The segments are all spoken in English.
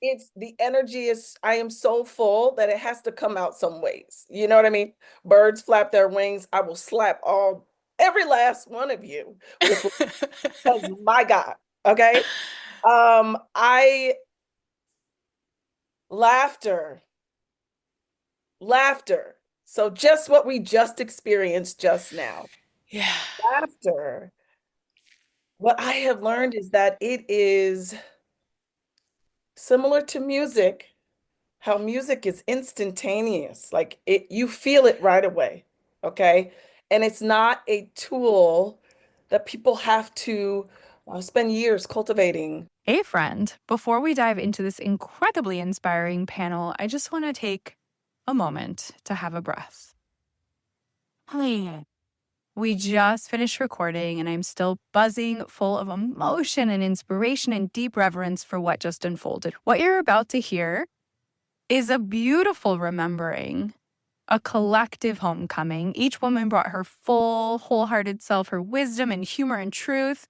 it's the energy is, I am so full that it has to come out some ways. You know what I mean? Birds flap their wings. I will slap every last one of you with, because my God, okay? I laughter, laughter. So just what we just experienced just now. Yeah. Laughter. What I have learned is that it is similar to music, how music is instantaneous. Like you feel it right away. Okay. And it's not a tool that people have to spend years cultivating. Hey, friend, before we dive into this incredibly inspiring panel, I just want to take a moment to have a breath. We just finished recording, and I'm still buzzing, full of emotion and inspiration and deep reverence for what just unfolded. What you're about to hear is a beautiful remembering, a collective homecoming. Each woman brought her full, wholehearted self, her wisdom and humor and truth.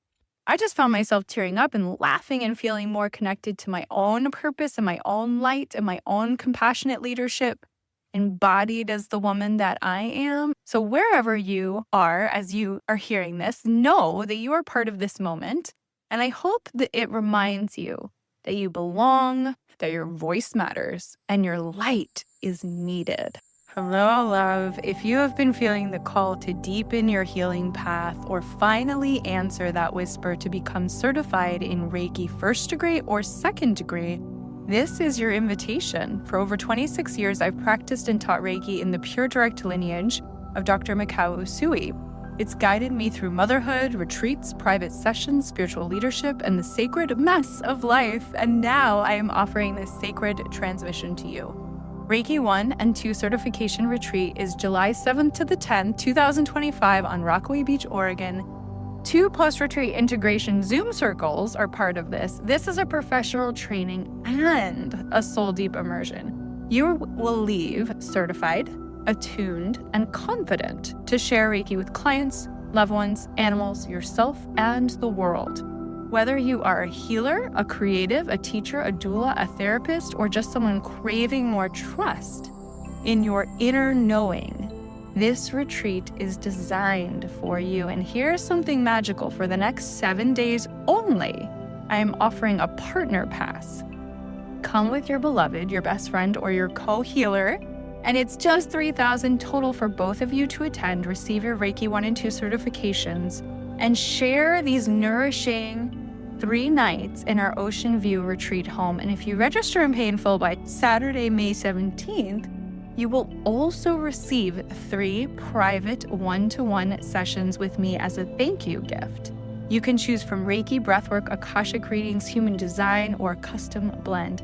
I just found myself tearing up and laughing and feeling more connected to my own purpose and my own light and my own compassionate leadership, embodied as the woman that I am. So wherever you are as you are hearing this, know that you are part of this moment. And I hope that it reminds you that you belong, that your voice matters, and your light is needed. Hello, love. If you have been feeling the call to deepen your healing path or finally answer that whisper to become certified in Reiki first degree or second degree, this is your invitation. For over 26 years, I've practiced and taught Reiki in the pure direct lineage of Dr. Mikao Usui. It's guided me through motherhood, retreats, private sessions, spiritual leadership, and the sacred mess of life. And now I am offering this sacred transmission to you. Reiki 1 and 2 certification retreat is July 7th to the 10th, 2025 on Rockaway Beach, Oregon. 2 post-retreat integration Zoom circles are part of this. This is a professional training and a soul deep immersion. You will leave certified, attuned, and confident to share Reiki with clients, loved ones, animals, yourself, and the world. Whether you are a healer, a creative, a teacher, a doula, a therapist, or just someone craving more trust in your inner knowing, this retreat is designed for you. And here's something magical. For the next 7 days only, I am offering a partner pass. Come with your beloved, your best friend, or your co-healer, and it's just $3,000 total for both of you to attend, receive your Reiki 1 and 2 certifications, and share these nourishing 3 nights in our Ocean View retreat home. And if you register and pay in full by Saturday, May 17th, you will also receive 3 private one-to-one sessions with me as a thank you gift. You can choose from Reiki, Breathwork, Akashic Readings, Human Design, or Custom Blend.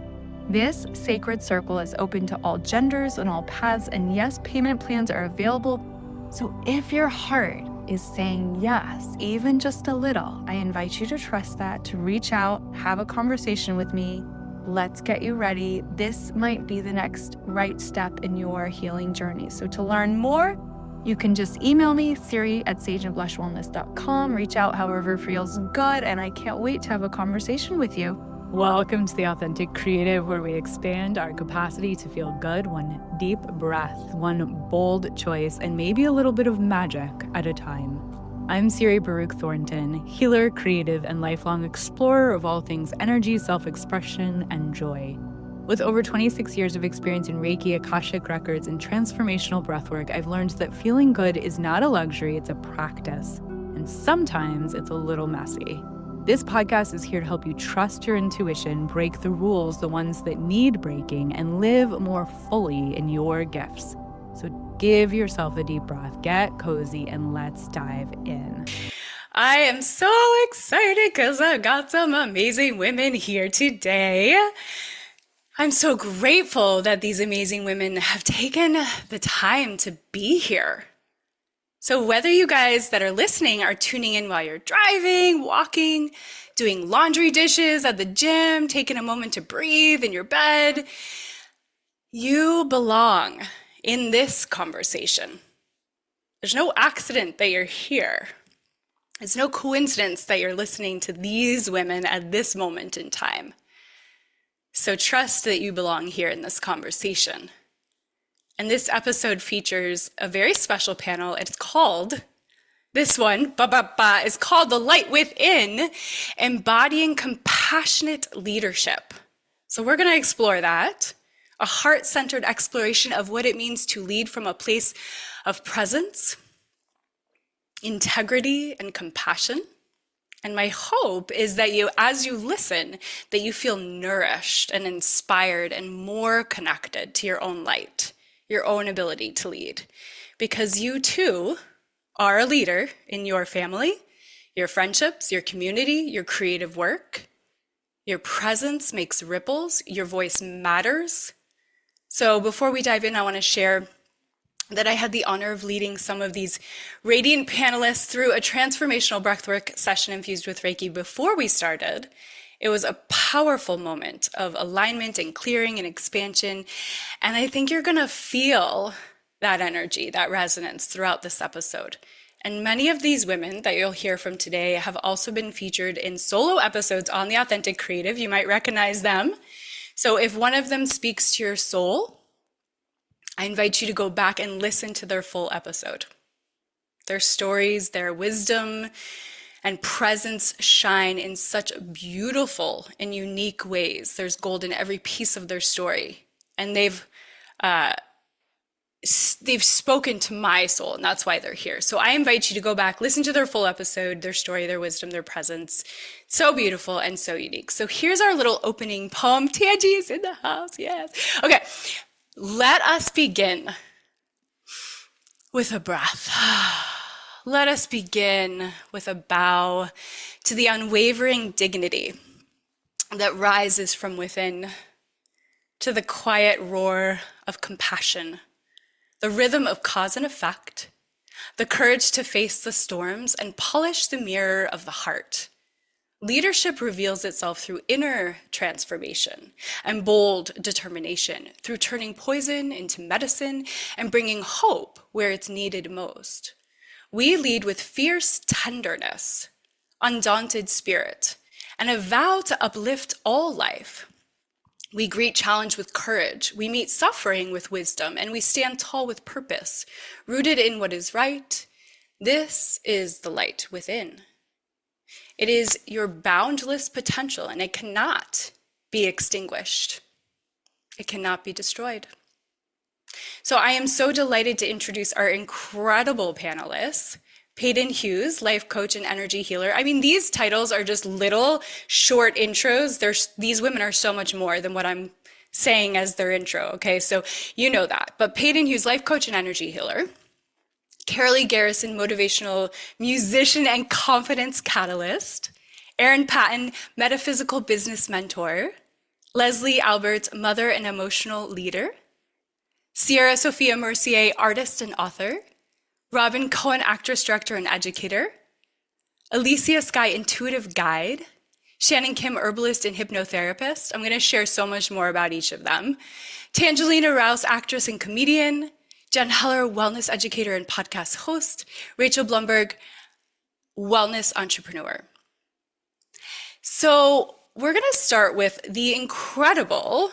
This sacred circle is open to all genders and all paths, and yes, payment plans are available. So if your heart is saying yes, even just a little, I invite you to trust that, to reach out, have a conversation with me. Let's get you ready. This might be the next right step in your healing journey. So to learn more, you can just email me, siri@sageandblushwellness.com. Reach out however feels good, and I can't wait to have a conversation with you. Welcome to The Authentic Creative, where we expand our capacity to feel good, one deep breath, one bold choice, and maybe a little bit of magic at a time. I'm Siri Baruch Thornton, healer, creative, and lifelong explorer of all things energy, self-expression, and joy. With over 26 years of experience in Reiki, Akashic Records, and transformational breathwork, I've learned that feeling good is not a luxury, it's a practice. And sometimes it's a little messy. This podcast is here to help you trust your intuition, break the rules, the ones that need breaking, and live more fully in your gifts. So give yourself a deep breath, get cozy, and let's dive in. I am so excited because I've got some amazing women here today. I'm so grateful that these amazing women have taken the time to be here. So whether you guys that are listening are tuning in while you're driving, walking, doing laundry dishes at the gym, taking a moment to breathe in your bed, you belong in this conversation. There's no accident that you're here. It's no coincidence that you're listening to these women at this moment in time. So trust that you belong here in this conversation. And this episode features a very special panel. It's called, this one, is called The Light Within, Embodying Compassionate Leadership. So we're going to explore that, a heart-centered exploration of what it means to lead from a place of presence, integrity, and compassion. And my hope is that you, as you listen, that you feel nourished and inspired and more connected to your own light, your own ability to lead. Because you too are a leader in your family, your friendships, your community, your creative work. Your presence makes ripples. Your voice matters. So before we dive in, I want to share that I had the honor of leading some of these radiant panelists through a transformational breathwork session infused with Reiki before we started. It was a powerful moment of alignment and clearing and expansion. And I think you're going to feel that energy, that resonance throughout this episode. And many of these women that you'll hear from today have also been featured in solo episodes on The Authentic Creative. You might recognize them. So if one of them speaks to your soul, I invite you to go back and listen to their full episode. Their stories, their wisdom, and presence shine in such beautiful and unique ways. There's gold in every piece of their story. And they've spoken to my soul, and that's why they're here. So I invite you to go back, listen to their full episode, their story, their wisdom, their presence. So beautiful and so unique. So here's our little opening poem. Tangi is in the house, yes. Okay, let us begin with a breath. Let us begin with a bow to the unwavering dignity that rises from within, to the quiet roar of compassion, the rhythm of cause and effect, the courage to face the storms and polish the mirror of the heart. Leadership reveals itself through inner transformation and bold determination, through turning poison into medicine and bringing hope where it's needed most. We lead with fierce tenderness, undaunted spirit, and a vow to uplift all life. We greet challenge with courage, we meet suffering with wisdom, and we stand tall with purpose, rooted in what is right. This is the light within. It is your boundless potential, and it cannot be extinguished. It cannot be destroyed. So I am so delighted to introduce our incredible panelists, Paden Hughes, life coach and energy healer. I mean, these titles are just little short intros. These women are so much more than what I'm saying as their intro, okay? So you know that. But Paden Hughes, life coach and energy healer. Karaleigh, Garrison, motivational musician and confidence catalyst. Erin, Patten, metaphysical business mentor. Lesley Alberts, mother and emotional leader. Sierra Sophia Mercier, artist and author. Robyn, Cohen, actress, director, and educator. Alicia Sky, intuitive guide. Shannon Kim, herbalist and hypnotherapist. I'm going to share so much more about each of them. Tangelina Rouse, actress and comedian. Jen Heller, wellness educator and podcast host. Rachel Blumberg, wellness entrepreneur. So we're going to start with the incredible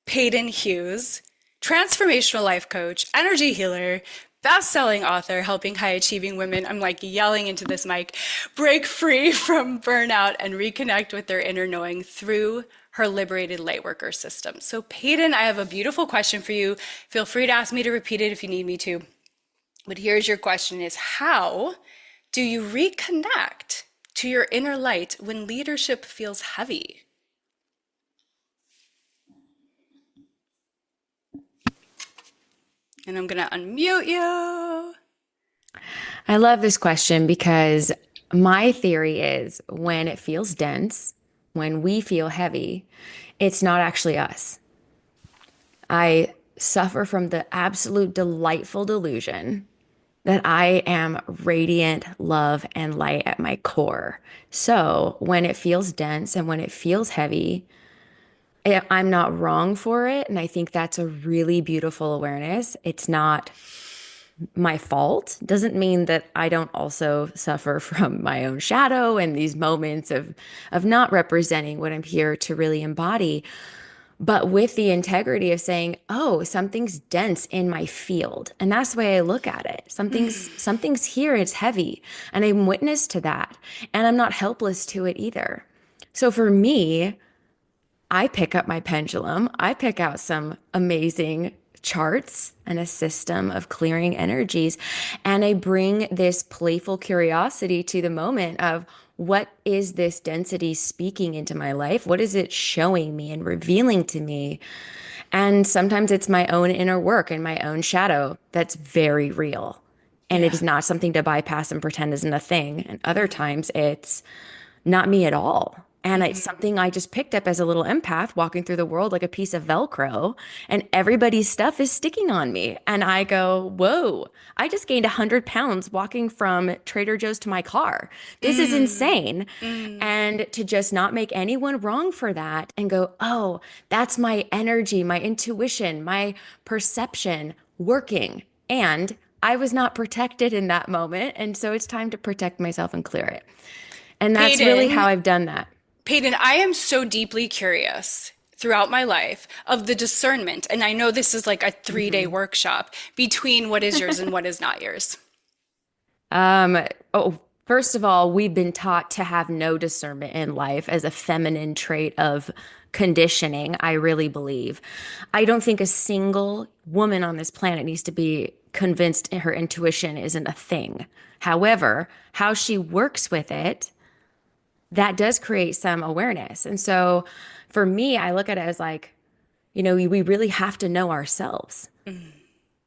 Paden Hughes, transformational life coach, energy healer, best-selling author, helping high-achieving women, I'm like yelling into this mic, break free from burnout and reconnect with their inner knowing through her liberated lightworker system. So Paden, I have a beautiful question for you. Feel free to ask me to repeat it if you need me to. But here's your question is, how do you reconnect to your inner light when leadership feels heavy? And I'm gonna unmute you. I love this question because my theory is when it feels dense, when we feel heavy, it's not actually us. I suffer from the absolute delightful delusion that I am radiant love and light at my core. So when it feels dense and when it feels heavy, I'm not wrong for it. And I think that's a really beautiful awareness. It's not my fault. Doesn't mean that I don't also suffer from my own shadow and these moments of not representing what I'm here to really embody. but with the integrity of saying, oh, something's dense in my field. And that's the way I look at it. Something's here, it's heavy. And I'm witness to that. And I'm not helpless to it either. So for me, I pick up my pendulum. I pick out some amazing charts and a system of clearing energies. And I bring this playful curiosity to the moment of what is this density speaking into my life? What is it showing me and revealing to me? And sometimes it's my own inner work and my own shadow that's very real. And it Yeah. is not something to bypass and pretend isn't a thing. And other times it's not me at all. And it's something I just picked up as a little empath walking through the world like a piece of Velcro, and everybody's stuff is sticking on me. And I go, whoa, I just gained 100 pounds walking from Trader Joe's to my car. This is insane. And to just not make anyone wrong for that and go, oh, that's my energy, my intuition, my perception working. And I was not protected in that moment. And so it's time to protect myself and clear it. And that's really how Paden, I've done that. Paden, I am so deeply curious throughout my life of the discernment, and I know this is like a 3-day workshop between what is yours and what is not yours. Um, oh, first of all, we've been taught to have no discernment in life as a feminine trait of conditioning, I really believe. I don't think a single woman on this planet needs to be convinced her intuition isn't a thing. However, how she works with it, that does create some awareness. And so for me, I look at it as like, we really have to know ourselves.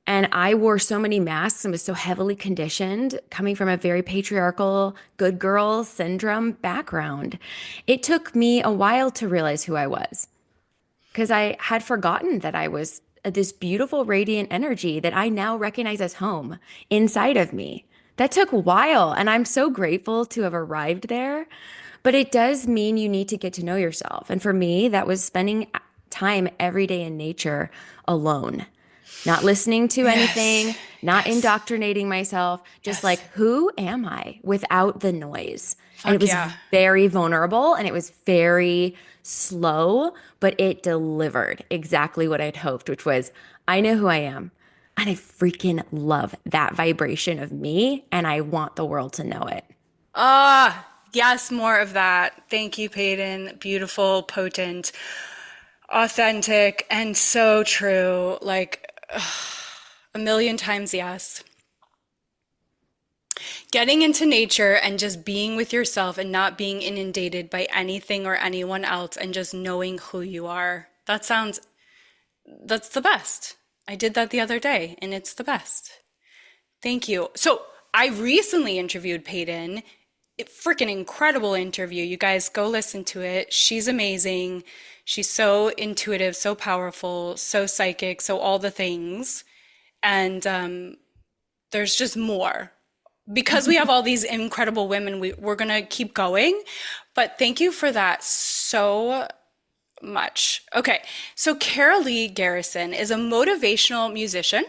And I wore so many masks and was so heavily conditioned coming from a very patriarchal, good girl syndrome background. It took me a while to realize who I was because I had forgotten that I was this beautiful, radiant energy that I now recognize as home inside of me. That took a while, and I'm so grateful to have arrived there. But it does mean you need to get to know yourself. And for me, that was spending time every day in nature alone, not listening to Yes. anything, not Yes. indoctrinating myself, just like, Yes. who am I without the noise? And it Fuck was yeah. very vulnerable and it was very slow, but it delivered exactly what I'd hoped, which was I know who I am. And I freaking love that vibration of me. And I want the world to know it. Ah, yes, more of that. Thank you, Paden. Beautiful, potent, authentic, and so true. Like a million times yes. Getting into nature and just being with yourself and not being inundated by anything or anyone else and just knowing who you are. That's the best. I did that the other day and it's the best. Thank you. So I recently interviewed Paden. Freaking incredible interview. You guys go listen to it. She's amazing. She's so intuitive, so powerful, so psychic, so all the things. And there's just more. Because we have all these incredible women, we're going to keep going. But thank you for that so much. Okay, so Karaleigh Garrison is a motivational musician,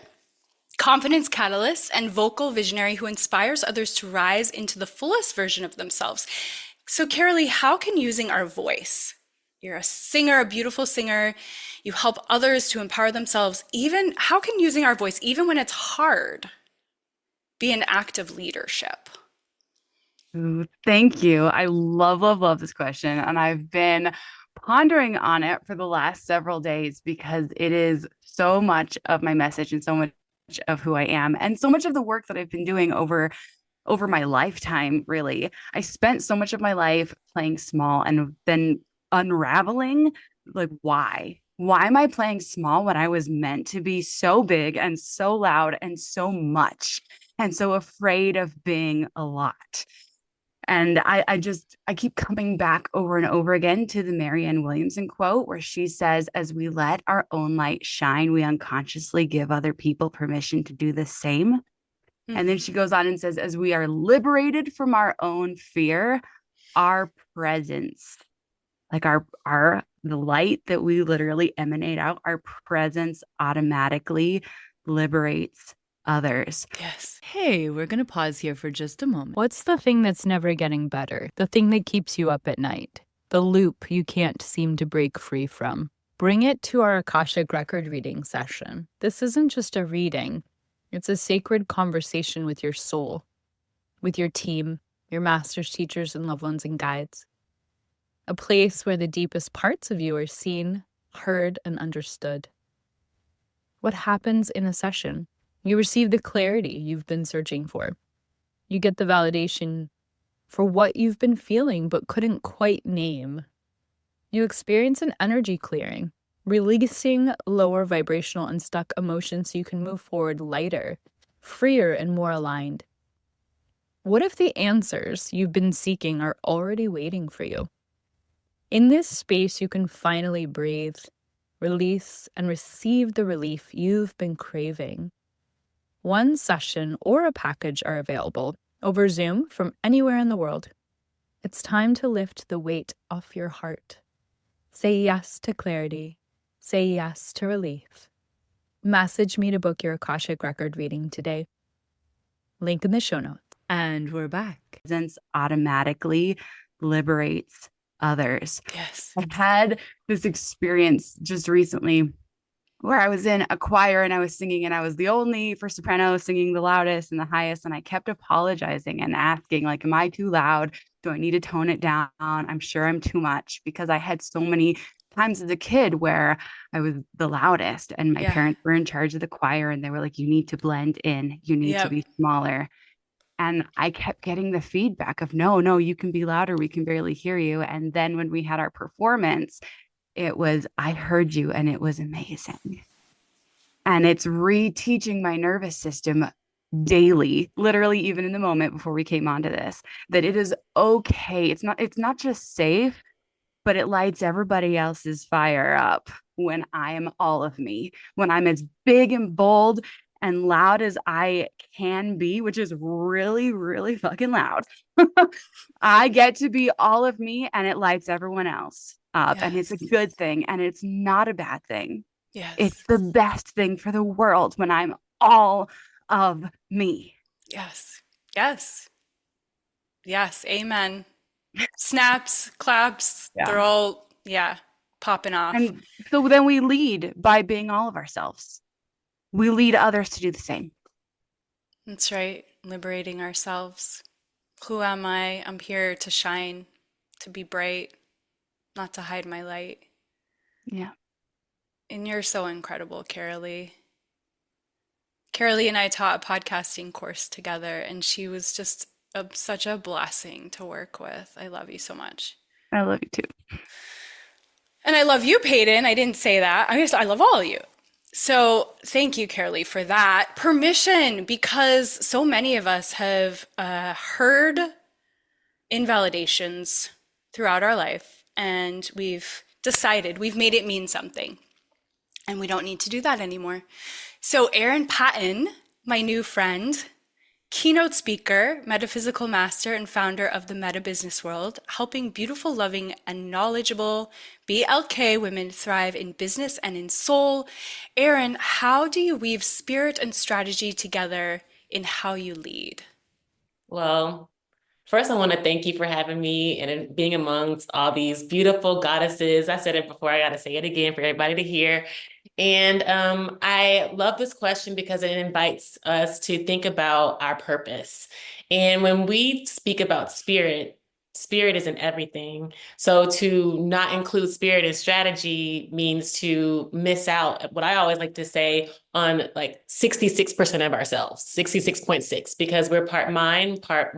confidence catalyst, and vocal visionary who inspires others to rise into the fullest version of themselves. So, Karaleigh, how can using our voice, you're a singer, a beautiful singer, you help others to empower themselves, even how can using our voice, even when it's hard, be an act of leadership? Ooh, thank you. I love this question. And I've been pondering on it for the last several days because it is so much of my message and so much of who I am and so much of the work that I've been doing over my lifetime, really. I spent so much of my life playing small and then unraveling like why? Why am I playing small when I was meant to be so big and so loud and so much and so afraid of being a lot? And I keep coming back over and over again to the Marianne Williamson quote where she says, as we let our own light shine, we unconsciously give other people permission to do the same. And then she goes on and says, as we are liberated from our own fear, our presence, like the light that we literally emanate out, our presence automatically liberates others. Yes. Hey, we're going to pause here for just a moment. What's the thing that's never getting better? The thing that keeps you up at night? The loop you can't seem to break free from? bring it to our Akashic record reading session. This isn't just a reading, it's a sacred conversation with your soul, with your team, your masters, teachers, and loved ones and guides. A place where the deepest parts of you are seen, heard, and understood. What happens in a session? You receive the clarity you've been searching for. You get the validation for what you've been feeling but couldn't quite name. You experience an energy clearing, releasing lower vibrational and stuck emotions so you can move forward lighter, freer, and more aligned. What if the answers you've been seeking are already waiting for you? In this space, you can finally breathe, release, and receive the relief you've been craving. One session or a package are available over Zoom from anywhere in the world. It's time to lift the weight off your heart. Say yes to clarity. Say yes to relief. Message me to book your Akashic record reading today. Link in the show notes. And we're back. Presence automatically liberates others. Yes. I had this experience just recently where I was in a choir and I was singing, and I was the only for soprano singing the loudest and the highest. And I kept apologizing and asking, like, am I too loud? Do I need to tone it down? I'm sure I'm too much, because I had so many times as a kid where I was the loudest and my parents were in charge of the choir and they were like, you need to blend in, you need to be smaller. And I kept getting the feedback of, no, you can be louder. We can barely hear you. And then when we had our performance, it was, I heard you and it was amazing. And it's reteaching my nervous system daily, literally even in the moment before we came onto this, that it is okay. It's not just safe, but it lights everybody else's fire up when I am all of me, when I'm as big and bold and loud as I can be, which is really, really fucking loud. I get to be all of me and it lights everyone else up. Yes. And it's a good thing. And it's not a bad thing. Yes. It's the best thing for the world when I'm all of me. Yes. Yes. Yes. Amen. Snaps, claps, they're all, popping off. And so then we lead by being all of ourselves. We lead others to do the same. That's right. Liberating ourselves. Who am I? I'm here to shine, to be bright, not to hide my light. Yeah. And you're so incredible, Karaleigh. Karaleigh and I taught a podcasting course together, and she was just such a blessing to work with. I love you so much. I love you too. And I love you, Paden. I didn't say that. I love all of you. So thank you, Karaleigh, for that permission, because so many of us have heard invalidations throughout our life, and we've decided, we've made it mean something, and we don't need to do that anymore. So Erin Patten, my new friend, keynote speaker, metaphysical master, and founder of the Meta Business World, helping beautiful, loving, and knowledgeable BLK women thrive in business and in soul. Erin, how do you weave spirit and strategy together in how you lead? Well, first, I want to thank you for having me and being amongst all these beautiful goddesses. I said it before, I got to say it again for everybody to hear. And I love this question because it invites us to think about our purpose. And when we speak about spirit, spirit is in everything. So to not include spirit in strategy means to miss out, what I always like to say, on like 66% of ourselves, 66.6, because we're part mind, part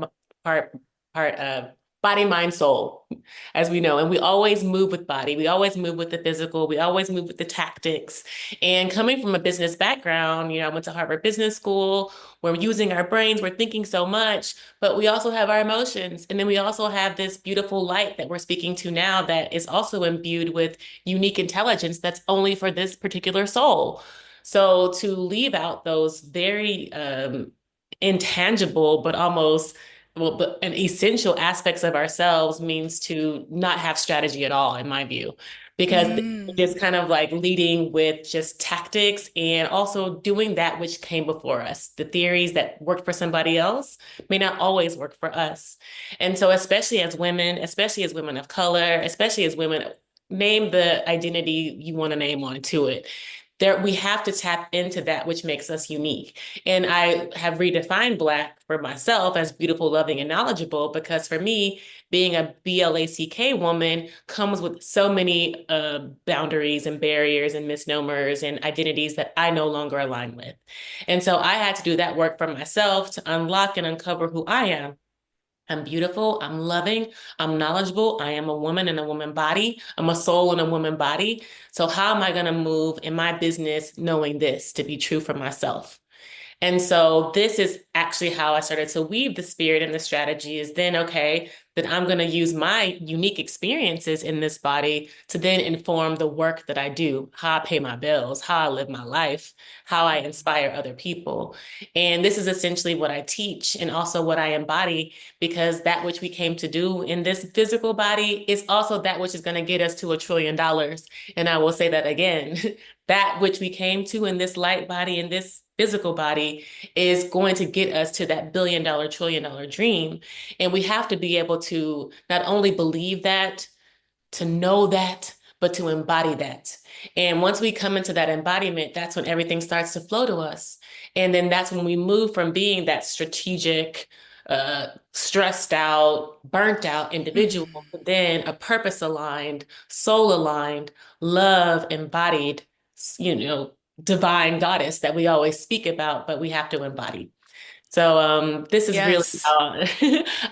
body, mind, soul, as we know. And we always move with body. We always move with the physical. We always move with the tactics. And coming from a business background, I went to Harvard Business School. We're using our brains. We're thinking so much, but we also have our emotions. And then we also have this beautiful light that we're speaking to now that is also imbued with unique intelligence that's only for this particular soul. So to leave out those very intangible, but almost but an essential aspects of ourselves means to not have strategy at all, in my view, because it's kind of like leading with just tactics and also doing that which came before us. The theories that worked for somebody else may not always work for us. And so especially as women of color, especially as women name the identity you want to name onto it. There, we have to tap into that which makes us unique. And I have redefined Black for myself as beautiful, loving, and knowledgeable, because for me, being a BLACK woman comes with so many boundaries and barriers and misnomers and identities that I no longer align with. And so I had to do that work for myself to unlock and uncover who I am. I'm beautiful. I'm loving. I'm knowledgeable. I am a woman in a woman body. I'm a soul in a woman body. So how am I going to move in my business knowing this to be true for myself? And so this is actually how I started to weave the spirit and the strategy is then, okay, that I'm going to use my unique experiences in this body to then inform the work that I do, how I pay my bills, how I live my life, how I inspire other people. And this is essentially what I teach and also what I embody, because that which we came to do in this physical body is also that which is going to get us to $1 trillion. And I will say that again, that which we came to in this light body, in this physical body, is going to get us to that $1 billion, $1 trillion dream. And we have to be able to not only believe that, to know that, but to embody that. And once we come into that embodiment, that's when everything starts to flow to us. And then that's when we move from being that strategic, stressed out, burnt out individual, but then a purpose aligned, soul aligned, love embodied, divine goddess that we always speak about, but we have to embody. So this is really Yes. how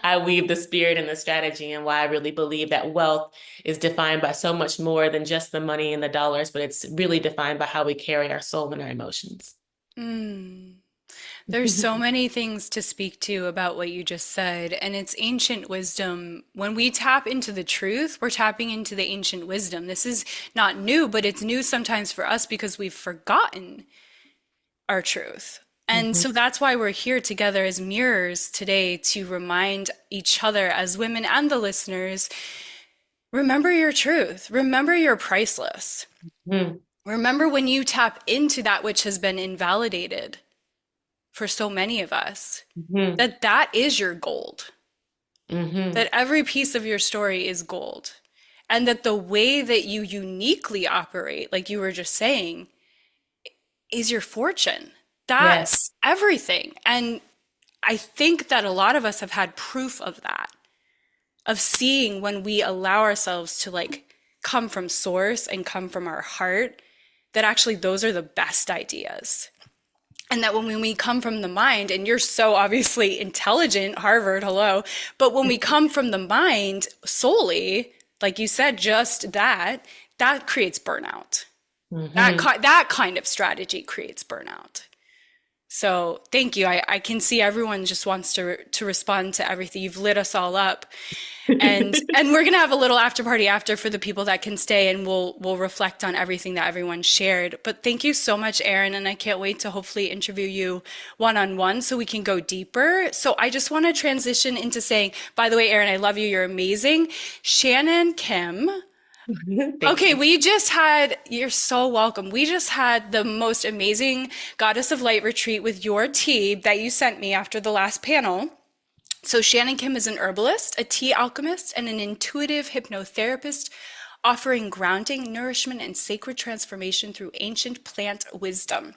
I weave the spirit and the strategy, and why I really believe that wealth is defined by so much more than just the money and the dollars, but it's really defined by how we carry our soul and our emotions. Mm. There's so many things to speak to about what you just said, and it's ancient wisdom. When we tap into the truth, we're tapping into the ancient wisdom. This is not new, but it's new sometimes for us because we've forgotten our truth. And Mhm. so that's why we're here together as mirrors today to remind each other as women and the listeners, remember your truth. Remember you're priceless. Mhm. Remember when you tap into that which has been invalidated for so many of us, Mhm. that that is your gold, Mhm. that every piece of your story is gold, and that the way that you uniquely operate, like you were just saying, is your fortune. Yes. That's everything. And I think that a lot of us have had proof of that, of seeing when we allow ourselves to like come from source and come from our heart, that actually those are the best ideas. And that when we come from the mind, and you're so obviously intelligent, Harvard, hello, but when we come from the mind solely, like you said, just that, that creates burnout. Mhm. That kind of strategy creates burnout. So thank you. I can see everyone just wants to respond to everything. You've lit us all up. And we're gonna have a little after party after for the people that can stay, and we'll reflect on everything that everyone shared. But thank you so much, Erin, and I can't wait to hopefully interview you one-on-one so we can go deeper. So I just want to transition into saying, by the way, Erin, I love you. You're amazing. Shannon Kim. Thank Okay, you. we just had, you're so welcome. We just had the most amazing Goddess of Light retreat with your tea that you sent me after the last panel. So Shannon Kim is an herbalist, a tea alchemist, and an intuitive hypnotherapist offering grounding, nourishment, and sacred transformation through ancient plant wisdom.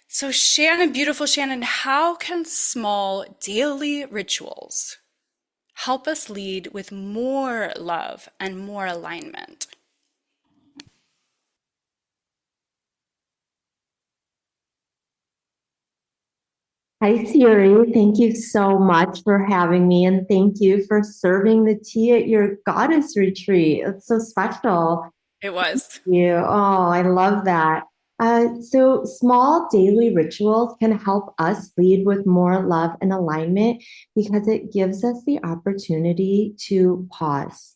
So Shannon, beautiful Shannon, how can small daily rituals help us lead with more love and more alignment? Hi, Siri. Thank you so much for having me, and thank you for serving the tea at your goddess retreat. It's so special. It was. You. Oh, I love that. So, small daily rituals can help us lead with more love and alignment because it gives us the opportunity to pause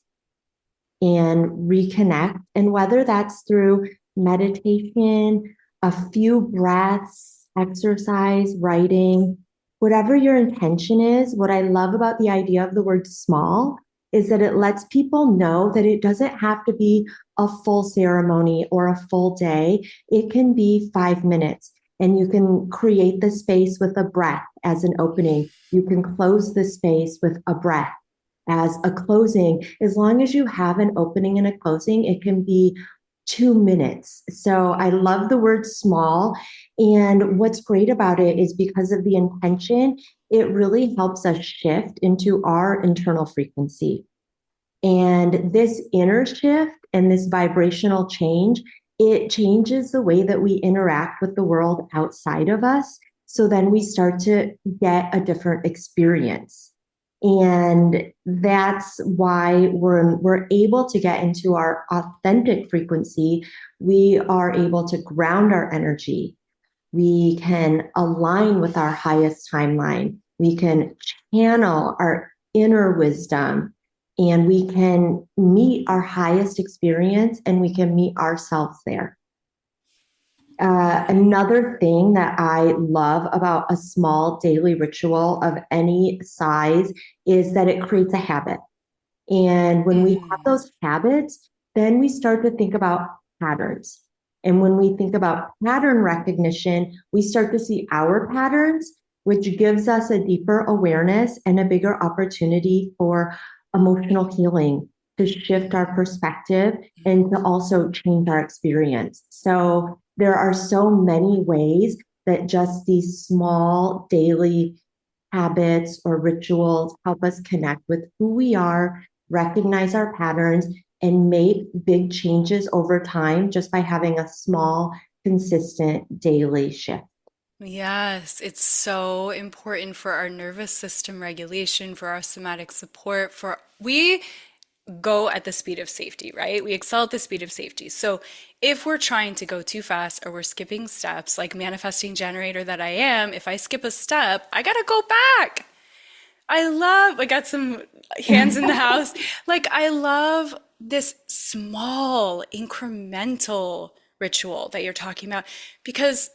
and reconnect. And whether that's through meditation, a few breaths, exercise, writing, whatever your intention is, what I love about the idea of the word small is that it lets people know that it doesn't have to be a full ceremony or a full day. It can be 5 minutes. And you can create the space with a breath as an opening. You can close the space with a breath as a closing. As long as you have an opening and a closing, it can be 2 minutes. So I love the word small. And what's great about it is because of the intention, it really helps us shift into our internal frequency. And this inner shift and this vibrational change, it changes the way that we interact with the world outside of us. So then we start to get a different experience. And that's why we're able to get into our authentic frequency. We are able to ground our energy. We can align with our highest timeline. We can channel our inner wisdom, and we can meet our highest experience, and we can meet ourselves there. Another thing that I love about a small daily ritual of any size is that it creates a habit. And when we have those habits, then we start to think about patterns. And when we think about pattern recognition, we start to see our patterns, which gives us a deeper awareness and a bigger opportunity for emotional healing, to shift our perspective and to also change our experience. So there are so many ways that just these small daily habits or rituals help us connect with who we are, recognize our patterns, and make big changes over time just by having a small, consistent daily shift. Yes, it's so important for our nervous system regulation, for our somatic support, for we go at the speed of safety, right? We excel at the speed of safety. So if we're trying to go too fast or we're skipping steps, like manifesting generator that I am, if I skip a step, I gotta go back. I got some hands in the house. Like, I love this small, incremental ritual that you're talking about because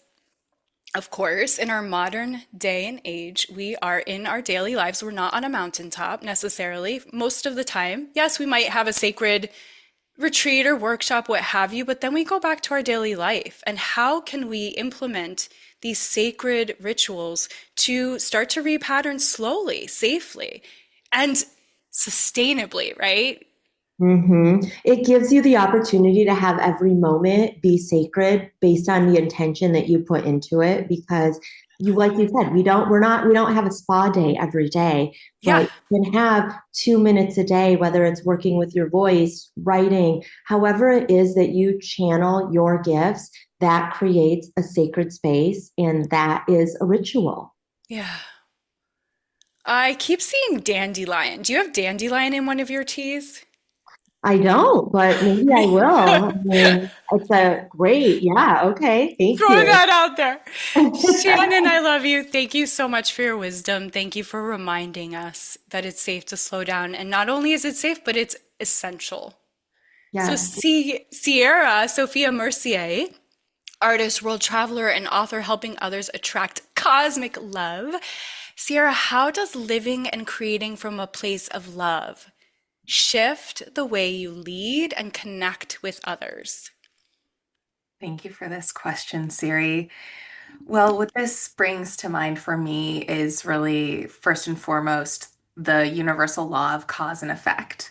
of course, in our modern day and age, we are in our daily lives. We're not on a mountaintop necessarily most of the time. Yes, we might have a sacred retreat or workshop, what have you, but then we go back to our daily life. And how can we implement these sacred rituals to start to repattern slowly, safely, and sustainably, right? It gives you the opportunity to have every moment be sacred based on the intention that you put into it. Because you, like you said, we don't have a spa day every day, Yeah. but you can have 2 minutes a day, whether it's working with your voice, writing, however it is that you channel your gifts, that creates a sacred space, and that is a ritual. Yeah. I keep seeing dandelion. Do you have dandelion in one of your teas? I don't, but maybe I Me. will. I mean, it's a great, yeah, okay, thank Throwing you. that out there. Shannon, I love you. Thank you so much for your wisdom. Thank you for reminding us that it's safe to slow down. And not only is it safe, but it's essential. So, Yes. Sierra Sophia Mercier, artist, world traveler, and author helping others attract cosmic love. Sierra, how does living and creating from a place of love shift the way you lead and connect with others? Thank you for this question, Siri. Well, what this brings to mind for me is really, first and foremost, the universal law of cause and effect,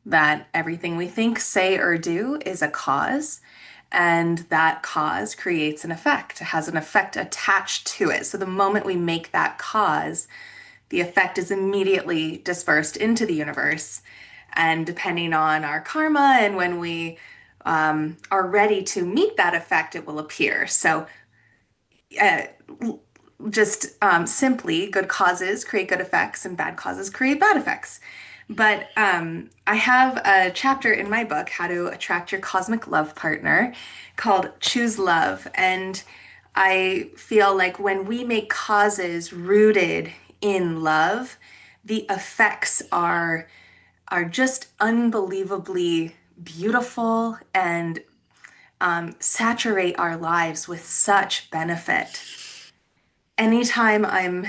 that everything we think, say, or do is a cause, and that cause creates an effect, it has an effect attached to it. So the moment we make that cause, the effect is immediately dispersed into the universe. And depending on our karma and when we are ready to meet that effect, it will appear. So, uh, just simply, good causes create good effects, and bad causes create bad effects. But I have a chapter in my book, How to Attract Your Cosmic Love Partner, called Choose Love. And I feel like when we make causes rooted in love, the effects are just unbelievably beautiful and saturate our lives with such benefit. Anytime I'm,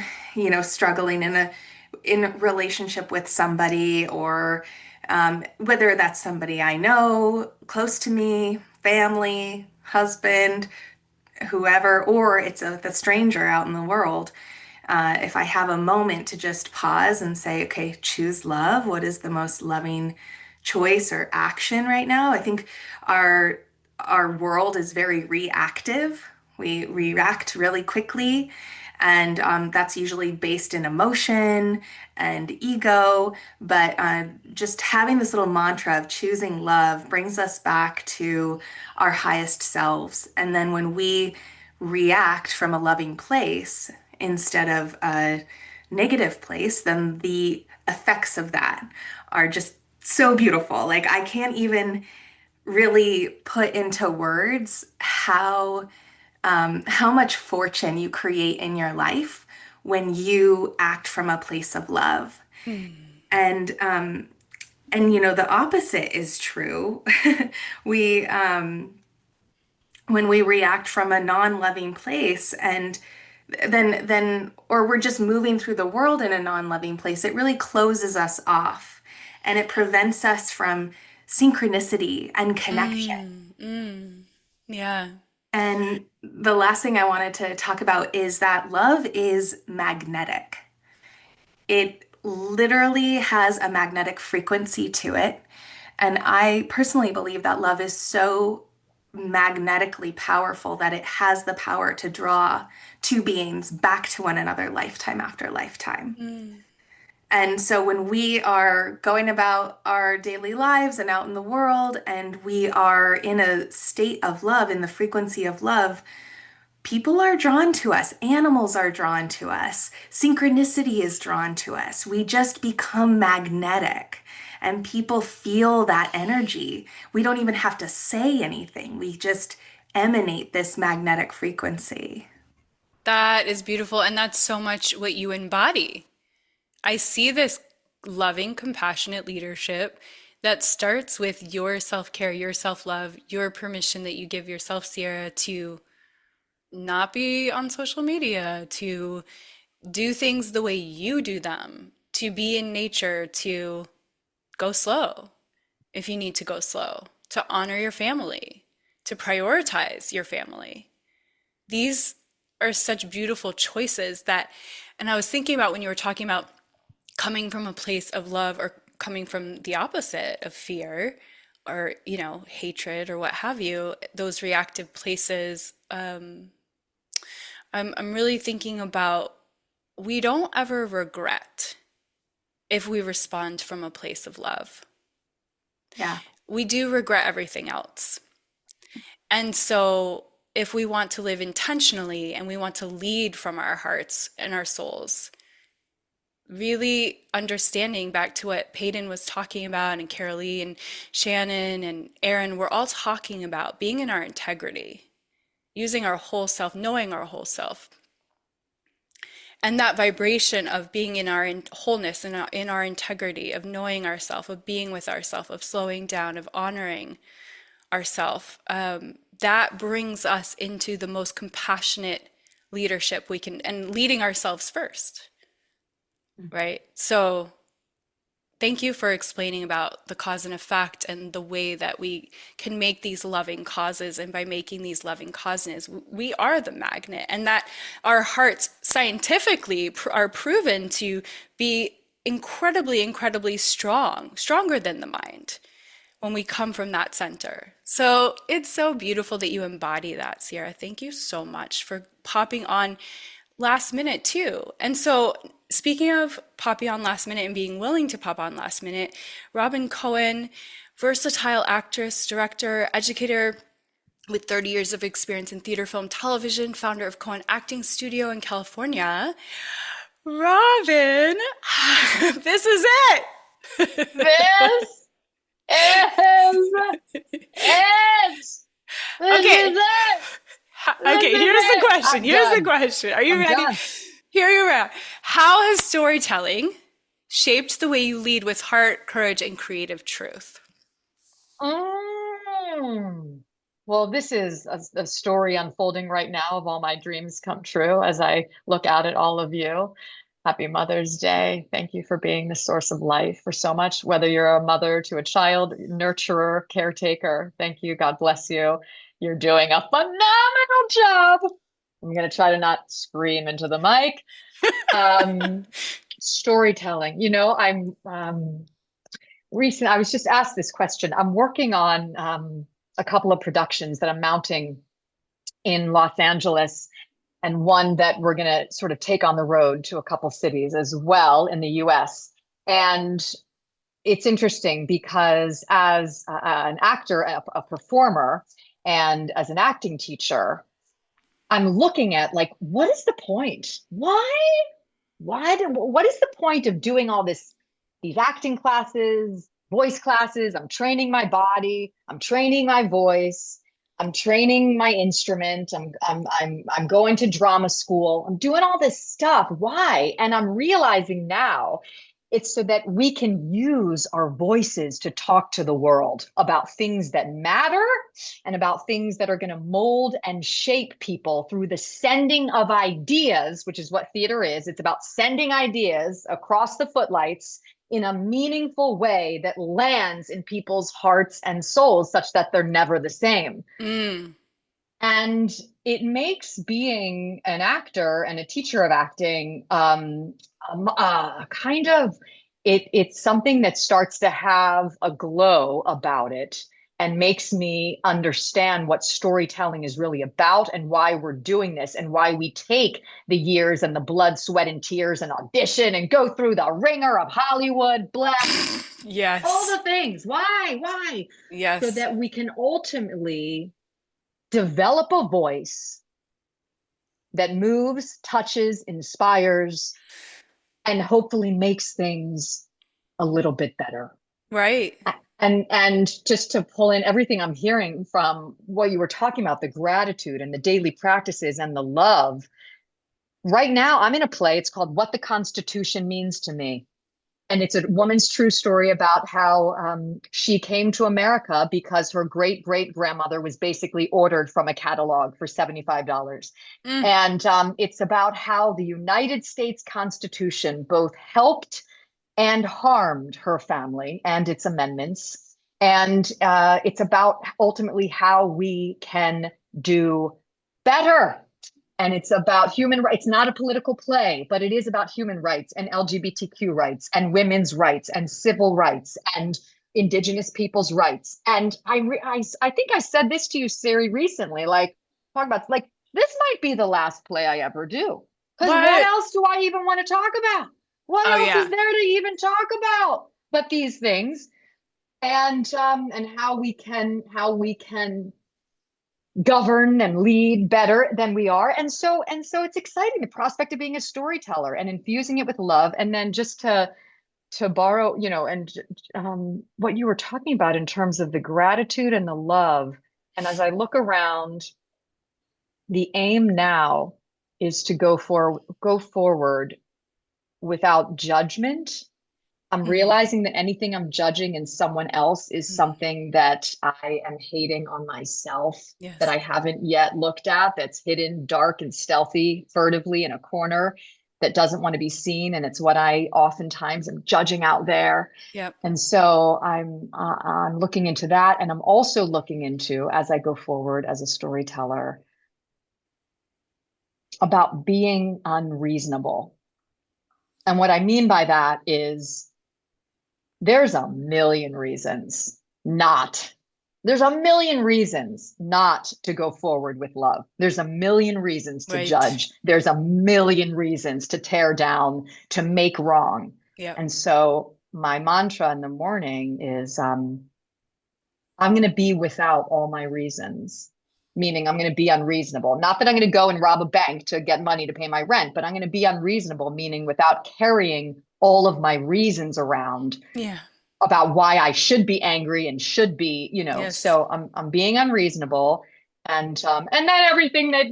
struggling in a relationship with somebody, or whether that's somebody I know, close to me, family, husband, whoever, or it's the stranger out in the world, If I have a moment to just pause and say, okay, choose love, what is the most loving choice or action right now? I think our our world is very reactive. We react really quickly, and that's usually based in emotion and ego. But just having this little mantra of choosing love brings us back to our highest selves. And then when we react from a loving place instead of a negative place, then the effects of that are just so beautiful. Like, I can't even really put into words how much fortune you create in your life when you act from a place of love. And and the opposite is true. we When we react from a non-loving place, and then or we're just moving through the world in a non-loving place, it really closes us off, and it prevents us from synchronicity and connection. Yeah. And the last thing I wanted to talk about is that love is magnetic. It literally has a magnetic frequency to it. And I personally believe that love is so magnetically powerful that it has the power to draw two beings back to one another lifetime after lifetime. And so when we are going about our daily lives and out in the world, and we are in a state of love, in the frequency of love, people are drawn to us, animals are drawn to us, synchronicity is drawn to us. We just become magnetic, and people feel that energy. We don't even have to say anything, we just emanate this magnetic frequency. That is beautiful. And that's so much what you embody. I see this loving, compassionate leadership that starts with your self-care, your self-love, your permission that you give yourself, Sierra, to not be on social media, to do things the way you do them, to be in nature, to go slow if you need to go slow, to honor your family, to prioritize your family. These are such beautiful choices that, and I was thinking about when you were talking about coming from a place of love or coming from the opposite of fear or, hatred or what have you, those reactive places. I'm really thinking about we don't ever regret if we respond from a place of love. Yeah. We do regret everything else. And so if we want to live intentionally and we want to lead from our hearts and our souls, really understanding back to what Paden was talking about, and Karaleigh and Shannon and Erin, we're all talking about being in our integrity, using our whole self, knowing our whole self. And that vibration of being in our wholeness and in our integrity, of knowing ourself, of being with ourself, of slowing down, of honoring ourself, that brings us into the most compassionate leadership we can, and leading ourselves first, right? So thank you for explaining about the cause and effect and the way that we can make these loving causes. And by making these loving causes, we are the magnet, and that our hearts scientifically are proven to be incredibly, incredibly strong, stronger than the mind when we come from that center. So it's so beautiful that you embody that, Sierra. Thank you so much for popping on last minute too. And so speaking of popping on last minute and being willing to pop on last minute, Robyn Cohen, versatile actress, director, educator with 30 years of experience in theater, film, television, founder of Cohen Acting Studio in California. Robyn, this is it. This is it. Okay. Is it. Okay, here's the question. I'm Here's the done. question. Are you I'm ready? done. Here you are. How has storytelling shaped the way you lead with heart, courage, and creative truth? Well, this is a story unfolding right now of all my dreams come true as I look out at all of you. Happy Mother's Day. Thank you for being the source of life for so much, whether you're a mother to a child, nurturer, caretaker. Thank you. God bless you. You're doing a phenomenal job. I'm going to try to not scream into the mic. Storytelling. I'm I was just asked this question. I'm working on a couple of productions that I'm mounting in Los Angeles, and one that we're going to sort of take on the road to a couple cities as well in the US. And it's interesting because as an actor, a performer, and as an acting teacher, I'm looking at like, what is the point? What is the point of doing all these acting classes, voice classes? I'm training my body, I'm training my voice, I'm training my instrument, I'm going to drama school, I'm doing all this stuff. Why? And I'm realizing now it's so that we can use our voices to talk to the world about things that matter and about things that are going to mold and shape people through the sending of ideas, which is what theater is. It's about sending ideas across the footlights in a meaningful way that lands in people's hearts and souls such that they're never the same. And it makes being an actor and a teacher of acting kind of, it's something that starts to have a glow about it and makes me understand what storytelling is really about and why we're doing this and why we take the years and the blood, sweat, and tears and audition and go through the ringer of Hollywood, Yes. all the things. Why? Yes. So that we can ultimately develop a voice that moves, touches, inspires, and hopefully makes things a little bit better. Right. And just to pull in everything I'm hearing from what you were talking about, the gratitude and the daily practices and the love. Right now, I'm in a play. It's called What the Constitution Means to Me. And it's a woman's true story about how she came to America because her great-great-grandmother was basically ordered from a catalog for $75. And it's about how the United States Constitution both helped and harmed her family and its amendments. And it's about ultimately how we can do better. And it's about human rights. It's not a political play, but it is about human rights and LGBTQ rights and women's rights and civil rights and indigenous people's rights. And I think I said this to you, Siri, recently, like talk about like, this might be the last play I ever do. Because what else do I even want to talk about? What else is there to even talk about but these things? And how we can govern and lead better than we are. And so it's exciting, the prospect of being a storyteller and infusing it with love. And then just to borrow, and what you were talking about in terms of the gratitude and the love. And as I look around, the aim now is to go forward without judgment. I'm realizing that anything I'm judging in someone else is something that I am hating on myself, that I haven't yet looked at, that's hidden, dark and stealthy, furtively in a corner, that doesn't want to be seen. And it's what I oftentimes am judging out there. Yep. And so I'm looking into that. And I'm also looking into, as I go forward as a storyteller, about being unreasonable. And what I mean by that is there's a million reasons not to go forward with love. There's a million reasons to judge. There's a million reasons to tear down, to make wrong. Yep. And so my mantra in the morning is, I'm going to be without all my reasons. Meaning I'm going to be unreasonable. Not that I'm going to go and rob a bank to get money to pay my rent, but I'm going to be unreasonable, meaning without carrying all of my reasons around about why I should be angry and should be, so I'm being unreasonable. And that everything that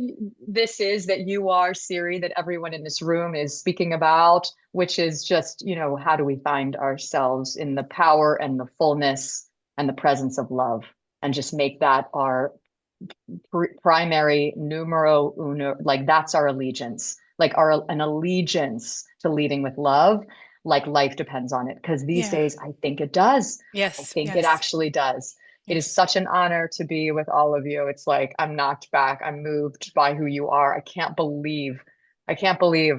this is, that you are, Siri, that everyone in this room is speaking about, which is just, how do we find ourselves in the power and the fullness and the presence of love, and just make that our primary numero uno, like that's our allegiance, like an allegiance to leading with love, like life depends on it. Because these days, I think it does. Yes. I think it actually does. It is such an honor to be with all of you. It's like I'm knocked back. I'm moved by who you are. I can't believe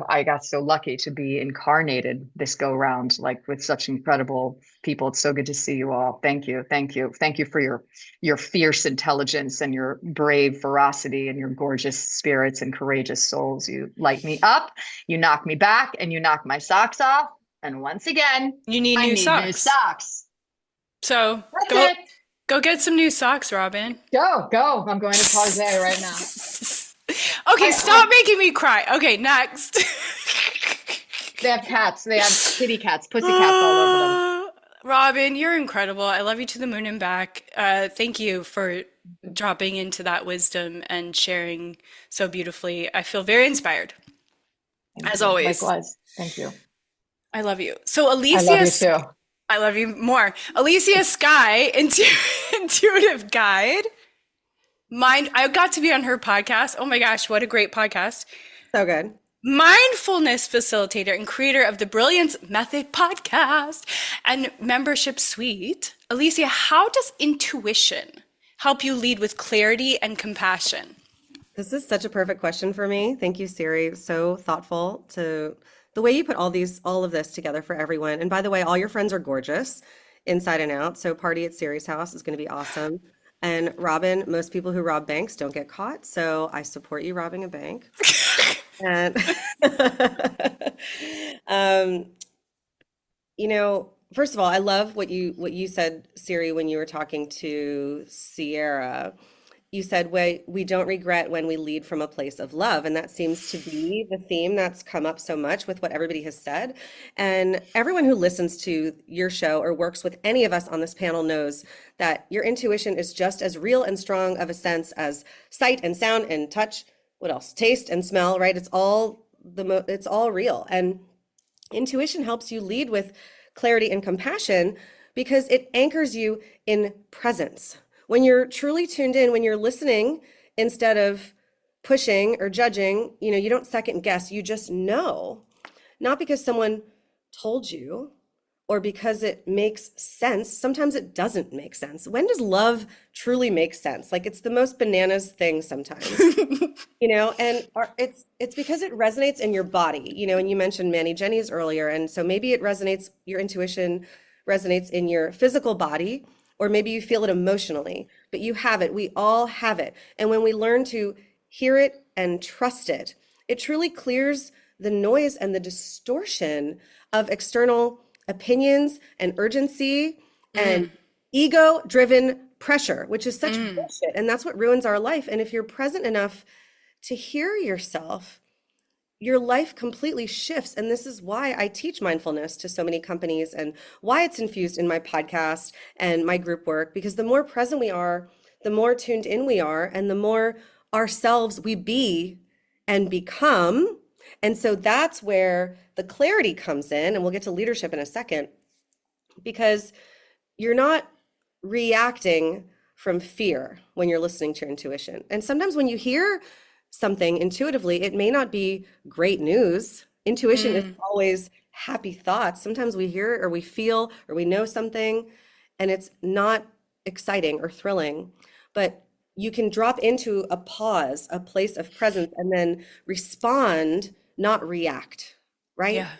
I got so lucky to be incarnated this go round, like with such incredible people. It's so good to see you all. Thank you. Thank you. Thank you for your fierce intelligence and your brave ferocity and your gorgeous spirits and courageous souls. You light me up, you knock me back, and you knock my socks off. And once again, You need I new need new socks. socks. So That's it. go get some new socks, Robyn. Go. I'm going to Target right now. Okay, stop making me cry. Okay, next. They have cats. They have kitty cats, pussy cats all over them. Robyn, you're incredible. I love you to the moon and back. Thank you for dropping into that wisdom and sharing so beautifully. I feel very inspired, as always. Likewise. Thank you. I love you. So Alicia, I love you too. I love you more. Alicia Sky, intuitive guide. I got to be on her podcast. Oh my gosh, what a great podcast. So good. Mindfulness facilitator and creator of the Brilliance Method podcast and membership suite. Alicia, how does intuition help you lead with clarity and compassion? This is such a perfect question for me. Thank you, Siri. So thoughtful to the way you put all of this together for everyone. And by the way, all your friends are gorgeous inside and out. So party at Siri's house is going to be awesome. And Robyn, most people who rob banks don't get caught. So I support you robbing a bank. And, first of all, I love what you said, Siri, when you were talking to Sierra. You said, we don't regret when we lead from a place of love. And that seems to be the theme that's come up so much with what everybody has said. And everyone who listens to your show or works with any of us on this panel knows that your intuition is just as real and strong of a sense as sight and sound and touch. What else? Taste and smell, right? It's all real. And intuition helps you lead with clarity and compassion because it anchors you in presence. When you're truly tuned in, when you're listening instead of pushing or judging, you don't second guess, you just know. Not because someone told you or because it makes sense. Sometimes it doesn't make sense. When does love truly make sense? Like it's the most bananas thing sometimes, and it's because it resonates in your body, and you mentioned Manny Jenny's earlier. And so maybe your intuition resonates in your physical body, or maybe you feel it emotionally, but you have it. We all have it. And when we learn to hear it and trust it, it truly clears the noise and the distortion of external opinions and urgency and ego-driven pressure, which is such bullshit. And that's what ruins our life. And if you're present enough to hear yourself, your life completely shifts. And this is why I teach mindfulness to so many companies and why it's infused in my podcast and my group work, because the more present we are, the more tuned in we are, and the more ourselves we be and become. And so that's where the clarity comes in, and we'll get to leadership in a second, because you're not reacting from fear when you're listening to your intuition. And sometimes when you hear something intuitively, it may not be great news. Intuition is always happy thoughts. Sometimes we hear or we feel or we know something and it's not exciting or thrilling, but you can drop into a pause, a place of presence, and then respond, not react, right? Yeah.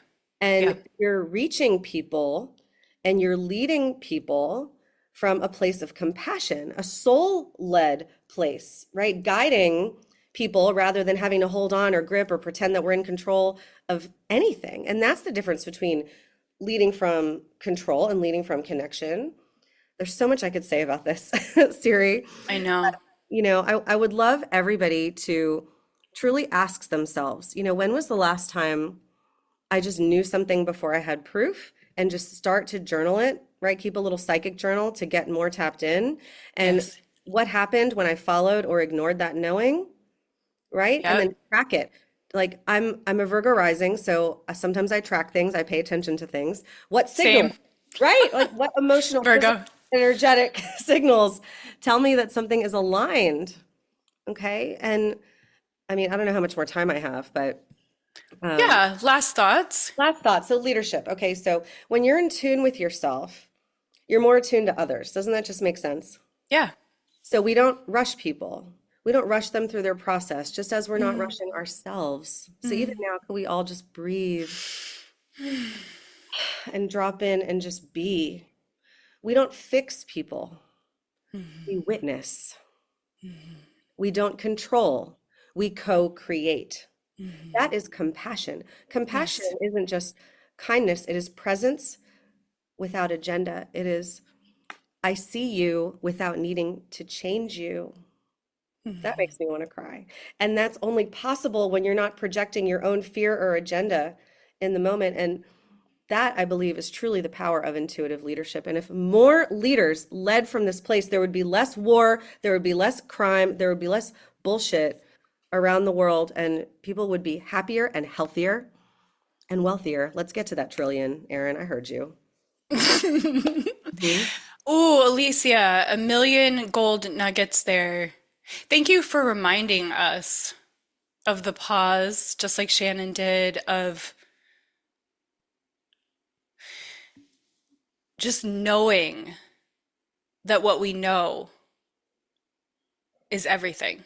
And you're reaching people and you're leading people from a place of compassion, a soul-led place, right? Guiding people rather than having to hold on or grip or pretend that we're in control of anything. And that's the difference between leading from control and leading from connection. There's so much I could say about this, Siri. I know. I would love everybody to truly ask themselves, when was the last time I just knew something before I had proof, and just start to journal it, right? Keep a little psychic journal to get more tapped in. And what happened when I followed or ignored that knowing, right? And then track it. Like I'm a Virgo rising, so sometimes I track things, I pay attention to things. What signal, right? Like what emotional, Virgo, energetic signals tell me that something is aligned. Okay. And I mean, I don't know how much more time I have, but last thoughts. So leadership. Okay. So when you're in tune with yourself, you're more attuned to others. Doesn't that just make sense? Yeah. So we don't rush people. We don't rush them through their process, just as we're not rushing ourselves. So even now, can we all just breathe and drop in and just be? We don't fix people. We witness. We don't control. We co-create. That is compassion. Compassion Yes. isn't just kindness, it is presence without agenda. It is, I see you without needing to change you. That makes me want to cry. And that's only possible when you're not projecting your own fear or agenda in the moment. And that, I believe, is truly the power of intuitive leadership. And if more leaders led from this place, there would be less war, there would be less crime, there would be less bullshit around the world, and people would be happier and healthier and wealthier. Let's get to that trillion, Erin. I heard you. Mhm. Ooh, Alicia, a million gold nuggets there. Thank you for reminding us of the pause, just like Shannon did, of just knowing that what we know is everything,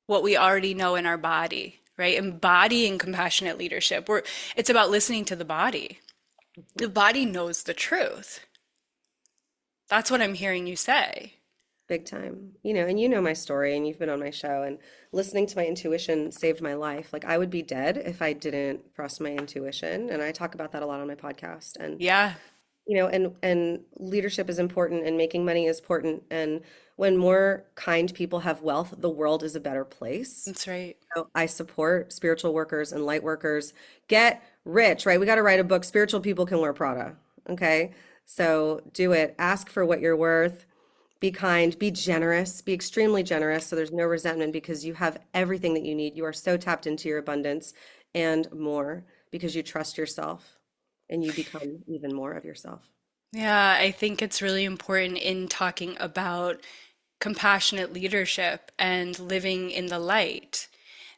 what we already know in our body, right? Embodying compassionate leadership. It's about listening to the body. The body knows the truth. That's what I'm hearing you say. Big time. And you know my story, and you've been on my show, and listening to my intuition saved my life. Like, I would be dead if I didn't trust my intuition. And I talk about that a lot on my podcast. And Yeah, and leadership is important, and making money is important. And when more kind people have wealth, the world is a better place. that's right. So I support spiritual workers and light workers. Get rich, right? We got to write a book. Spiritual people can wear Prada. Okay. So do it. Ask for what you're worth. Be kind, be generous, be extremely generous so there's no resentment, because you have everything that you need. You are so tapped into your abundance and more because you trust yourself and you become even more of yourself. Yeah, I think it's really important in talking about compassionate leadership and living in the light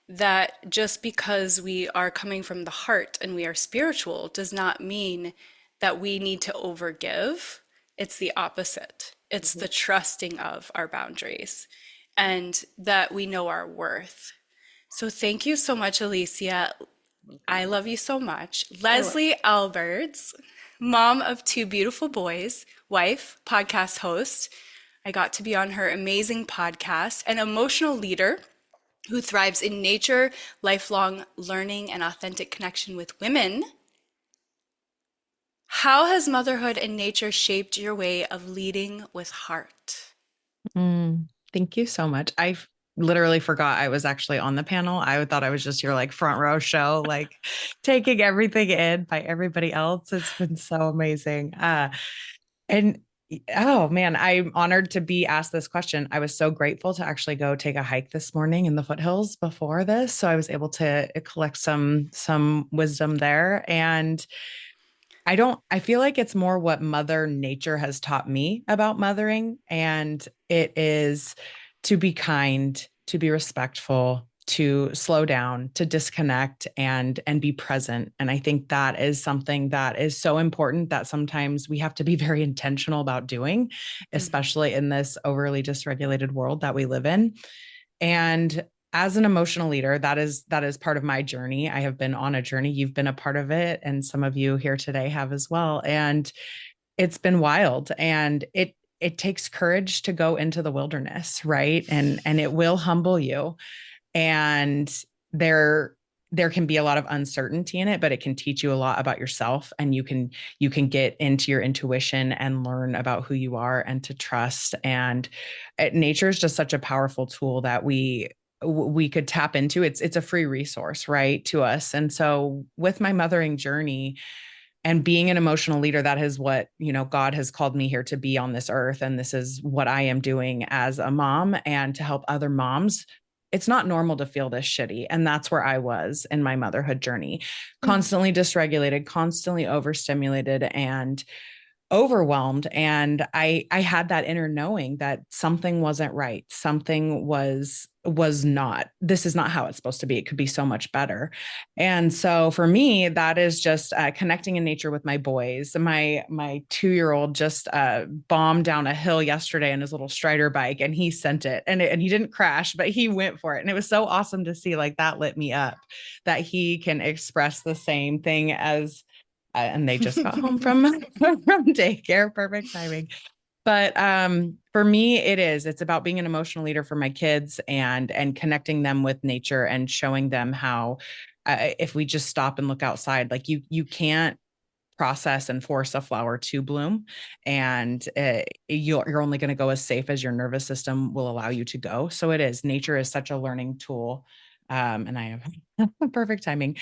that just because we are coming from the heart and we are spiritual does not mean that we need to overgive. It's the opposite. It's the trusting of our boundaries and that we know our worth. So thank you so much, Alicia. I love you so much. Lesley Alberts, mom of two beautiful boys, wife, podcast host. I got to be on her amazing podcast, an emotional leader who thrives in nature, lifelong learning, and authentic connection with women. How has motherhood and nature shaped your way of leading with heart? Thank you so much. I literally forgot I was actually on the panel. I thought I was just your like front row show, like taking everything in by everybody else. It's been so amazing. And oh man, I'm honored to be asked this question. I was so grateful to actually go take a hike this morning in the foothills before this, so I was able to collect some wisdom there. And I feel like it's more what Mother Nature has taught me about mothering. And it is to be kind, to be respectful, to slow down, to disconnect and be present. And I think that is something that is so important that sometimes we have to be very intentional about doing, especially in this overly dysregulated world that we live in. And as an emotional leader, that is part of my journey. I have been on a journey. You've been a part of it, and some of you here today have as well. And it's been wild, and it takes courage to go into the wilderness, right? And it will humble you. And there can be a lot of uncertainty in it, but it can teach you a lot about yourself, and you can get into your intuition and learn about who you are and to trust. And nature is just such a powerful tool that we could tap into. It's a free resource, right, to us. And so with my mothering journey and being an emotional leader, that is what, God has called me here to be on this earth. And this is what I am doing as a mom, and to help other moms. It's not normal to feel this shitty. And that's where I was in my motherhood journey, constantly dysregulated, constantly overstimulated. And overwhelmed, and I had that inner knowing that something wasn't right, something was not, this is not how it's supposed to be, it could be so much better. And so for me, that is just connecting in nature with my boys. My 2-year-old just bombed down a hill yesterday on his little Strider bike, and he sent it, and he didn't crash, but he went for it, and it was so awesome to see. Like, that lit me up, that he can express the same thing as and they just got home from from daycare. Perfect timing. But for me, it's about being an emotional leader for my kids, and connecting them with nature and showing them how, if we just stop and look outside, like you can't process and force a flower to bloom, and you're only going to go as safe as your nervous system will allow you to go. So nature is such a learning tool, and I have perfect timing.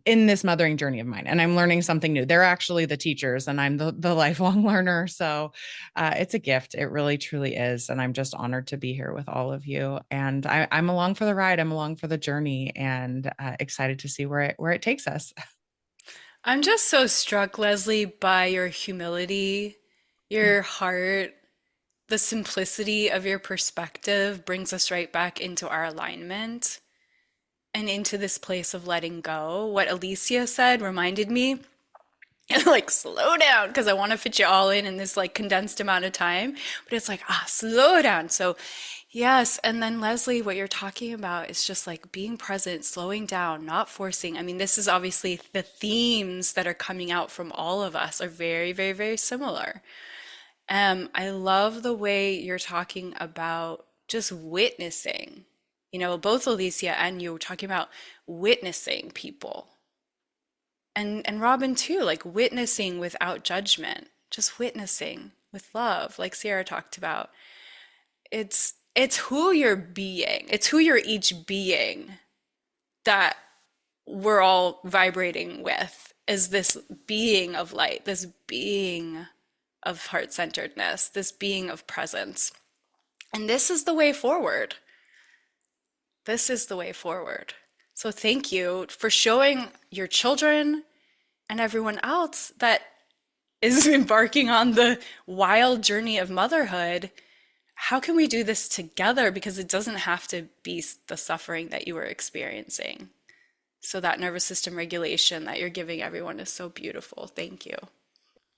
In this mothering journey of mine, and I'm learning something new. They're actually the teachers, and I'm the lifelong learner. So it's a gift. It really, truly is. And I'm just honored to be here with all of you. And I'm along for the ride. I'm along for the journey, and excited to see where it takes us. I'm just so struck, Lesley, by your humility, your heart, the simplicity of your perspective brings us right back into our alignment and into this place of letting go. What Alicia said reminded me, like, slow down, because I want to fit you all in this like condensed amount of time. But it's like, slow down. So, yes. And then, Lesley, what you're talking about is just like being present, slowing down, not forcing. I mean, this is obviously the themes that are coming out from all of us are very, very, very similar. I love the way you're talking about just witnessing. You know, both Alicia and you were talking about witnessing people. And Robyn too, like witnessing without judgment, just witnessing with love, like Sierra talked about. It's who you're being. It's who you're each being that we're all vibrating with, is this being of light, this being of heart-centeredness, this being of presence. And this is the way forward. This is the way forward. So thank you for showing your children and everyone else that is embarking on the wild journey of motherhood. How can we do this together? Because it doesn't have to be the suffering that you were experiencing. So that nervous system regulation that you're giving everyone is so beautiful. Thank you.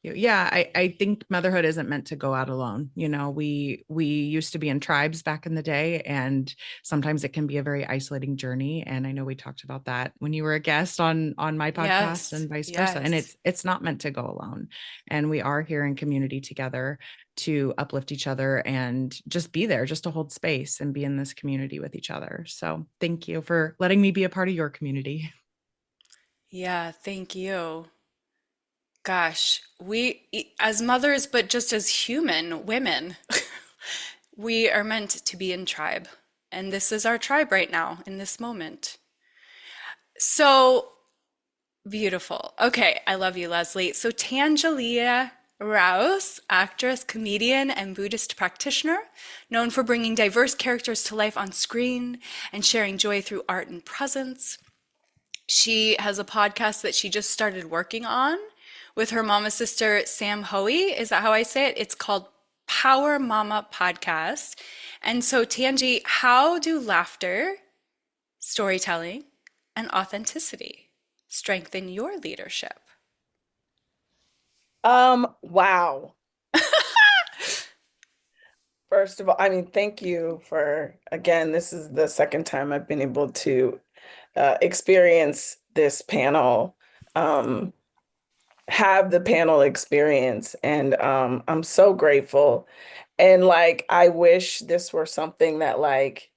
Yeah, I think motherhood isn't meant to go out alone. You know, we used to be in tribes back in the day, and sometimes it can be a very isolating journey. And I know we talked about that when you were a guest on my podcast, Yes, and vice versa. And yes. it's not meant to go alone. And we are here in community together to uplift each other and just be there, just to hold space and be in this community with each other. So thank you for letting me be a part of your community. Yeah, thank you. Gosh, as mothers, but just as human women, we are meant to be in tribe. And this is our tribe right now in this moment. So beautiful. Okay, I love you, Lesley. So Tangelia Rouse, actress, comedian, and Buddhist practitioner, known for bringing diverse characters to life on screen and sharing joy through art and presence. She has a podcast that she just started working on with her mama sister, Sam Hoey. Is that how I say it? It's called Power Mama Podcast. And so, Tangi, how do laughter, storytelling, and authenticity strengthen your leadership? Wow. First of all, I mean, thank you for, again, this is the second time I've been able to experience this panel, have the panel experience, and I'm so grateful. And like, I wish this were something that like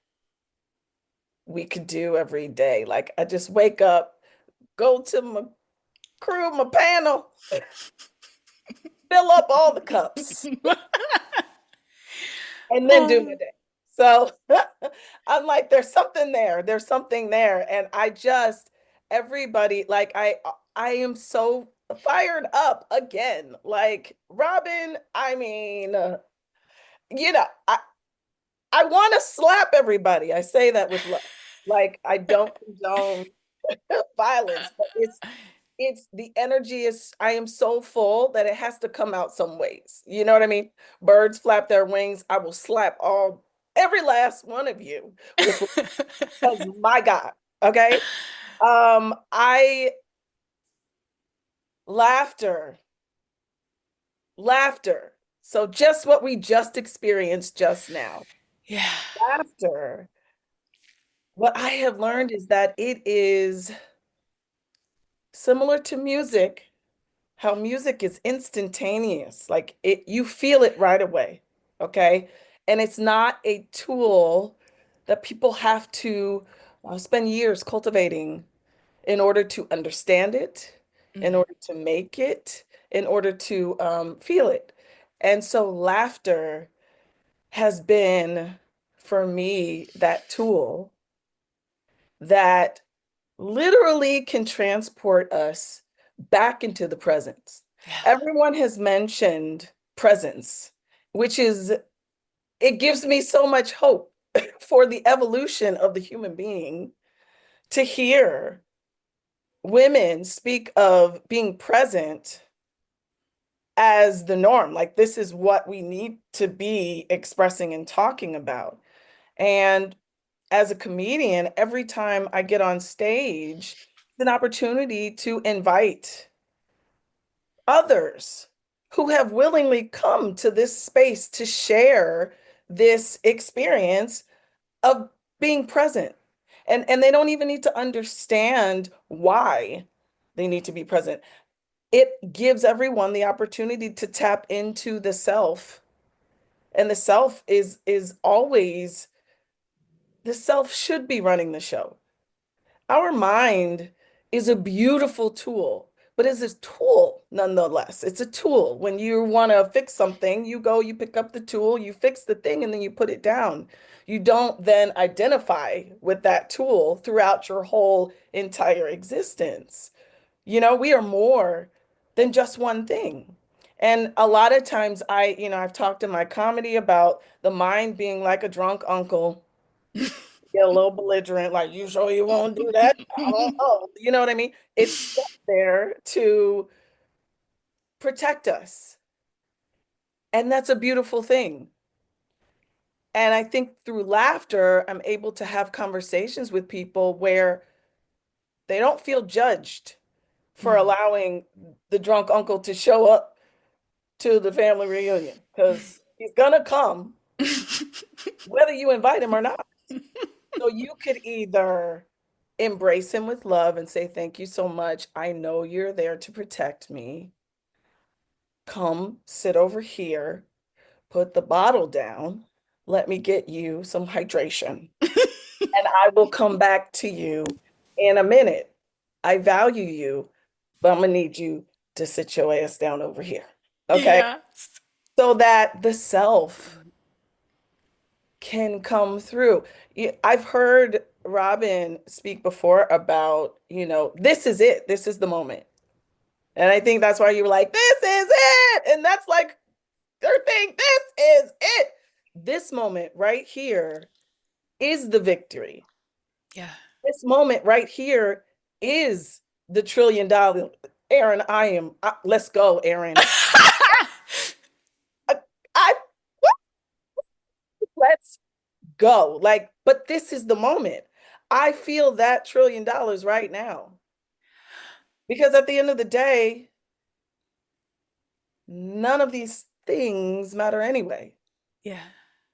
we could do every day. Like, I just wake up, go to my crew, my panel, fill up all the cups, and then do my day. So I'm like, there's something there. There's something there. And I just, everybody, like I am so fired up again. Like Robyn, I mean, you know, I want to slap everybody. I say that with love. Like I don't condone violence, but it's the energy is, I am so full that it has to come out some ways. You know what I mean? Birds flap their wings. I will slap every last one of you with, because my God, okay? I laughter, laughter. So just what we just experienced just now. Yeah. Laughter. What I have learned is that it is similar to music, how music is instantaneous. Like you feel it right away. Okay. And it's not a tool that people have to spend years cultivating in order to understand it, in order to make it, in order to feel it. And so laughter has been, for me, that tool that literally can transport us back into the presence. Yeah. Everyone has mentioned presence, which is, it gives me so much hope for the evolution of the human being to hear women speak of being present as the norm. Like, this is what we need to be expressing and talking about. And as a comedian, every time I get on stage, it's an opportunity to invite others who have willingly come to this space to share this experience of being present. And they don't even need to understand why they need to be present. It gives everyone the opportunity to tap into the self. And the self is always, the self should be running the show. Our mind is a beautiful tool, but it's a tool nonetheless. It's a tool. When you want to fix something, you go, you pick up the tool, you fix the thing, and then you put it down. You don't then identify with that tool throughout your whole entire existence. You know, we are more than just one thing. And a lot of times I've talked in my comedy about the mind being like a drunk uncle, get a little belligerent, like, you sure you won't do that? I don't know. You know what I mean? It's there to protect us. And that's a beautiful thing. And I think through laughter, I'm able to have conversations with people where they don't feel judged for allowing the drunk uncle to show up to the family reunion, because he's gonna come whether you invite him or not. So you could either embrace him with love and say, thank you so much. I know you're there to protect me. Come sit over here, put the bottle down. Let me get you some hydration. And I will come back to you in a minute. I value you, but I'm gonna need you to sit your ass down over here. Okay. Yes. So that the self can come through. I've heard Robyn speak before about, this is it. This is the moment. And I think that's why you were like, this is it. And that's like their thing. This is it. This moment right here is the victory. Yeah. This moment right here is the $1 trillion. Erin, let's go, Erin. I, I let's go. Like, but this is the moment. I feel that $1 trillion right now. Because at the end of the day, none of these things matter anyway. Yeah.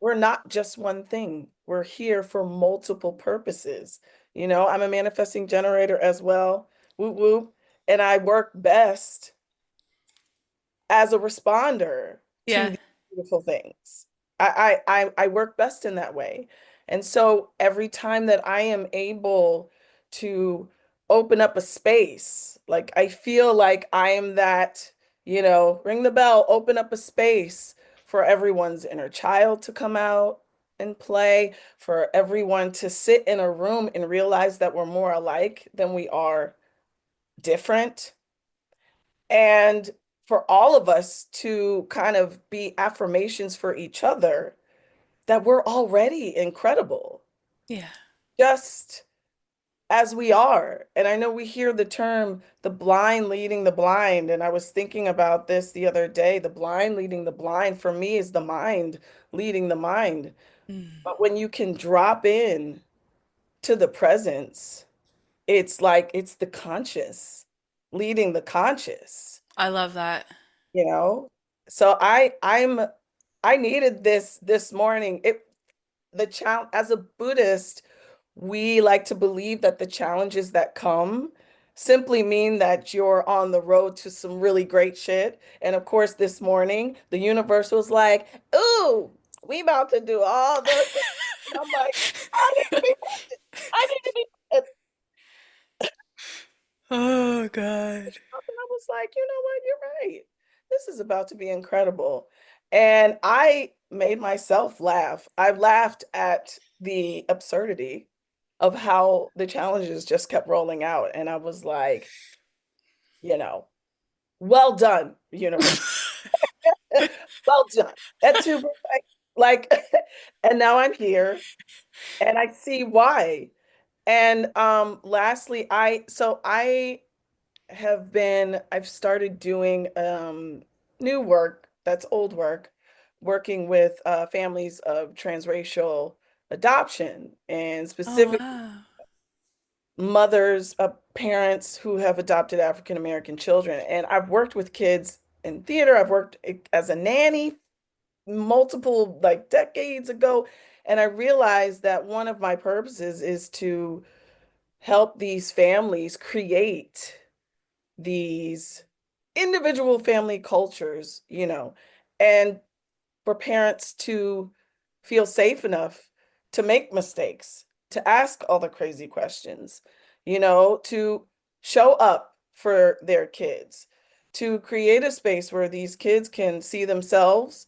We're not just one thing. We're here for multiple purposes. I'm a manifesting generator as well. Woo woo. And I work best as a responder to Yeah. these beautiful things. I work best in that way. And so every time that I am able to open up a space, like I feel like I am that, ring the bell, open up a space for everyone's inner child to come out and play, for everyone to sit in a room and realize that we're more alike than we are different. And for all of us to kind of be affirmations for each other that we're already incredible. Yeah. Just as we are. And I know we hear the term the blind leading the blind. And I was thinking about this the other day. The blind leading the blind for me is the mind leading the mind. Mm, But when you can drop in to the presence, it's like it's the conscious leading the conscious, I love that. you know? So I needed this morning. The challenge as a Buddhist, we like to believe that the challenges that come simply mean that you're on the road to some really great shit. And of course, this morning, the universe was like, ooh, we about to do all the things. And I'm like, I need to be present. I need to be. Oh God. And I was like, you know what? You're right. This is about to be incredible. And I made myself laugh. I laughed at the absurdity of how the challenges just kept rolling out. And I was like, you know, well done, universe. Well done. That too, like, and now I'm here and I see why. And lastly, I've started doing new work, that's old work, working with families of transracial adoption and Oh specific wow. mothers, parents who have adopted African American children. And I've worked with kids in theater. I've worked as a nanny multiple like decades ago. And I realized that one of my purposes is to help these families create these individual family cultures, and for parents to feel safe enough to make mistakes, to ask all the crazy questions, to show up for their kids, to create a space where these kids can see themselves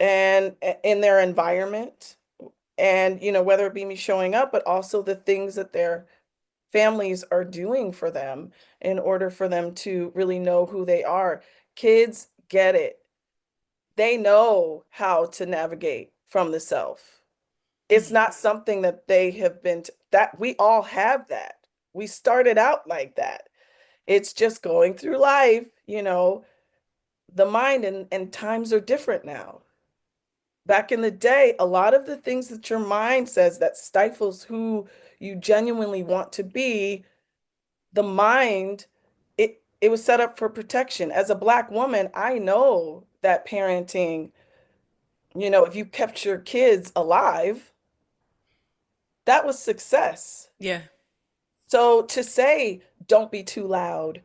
and in their environment, and whether it be me showing up, but also the things that their families are doing for them in order for them to really know who they are. Kids get it. They know how to navigate from the self. It's Mm, not something that they have been that we all have that. We started out like that. It's just going through life, the mind, and times are different now. Back in the day, a lot of the things that your mind says that stifles who you genuinely want to be, the mind, it was set up for protection. As a Black woman, I know that parenting, if you kept your kids alive, that was success. yeah. So to say, don't be too loud,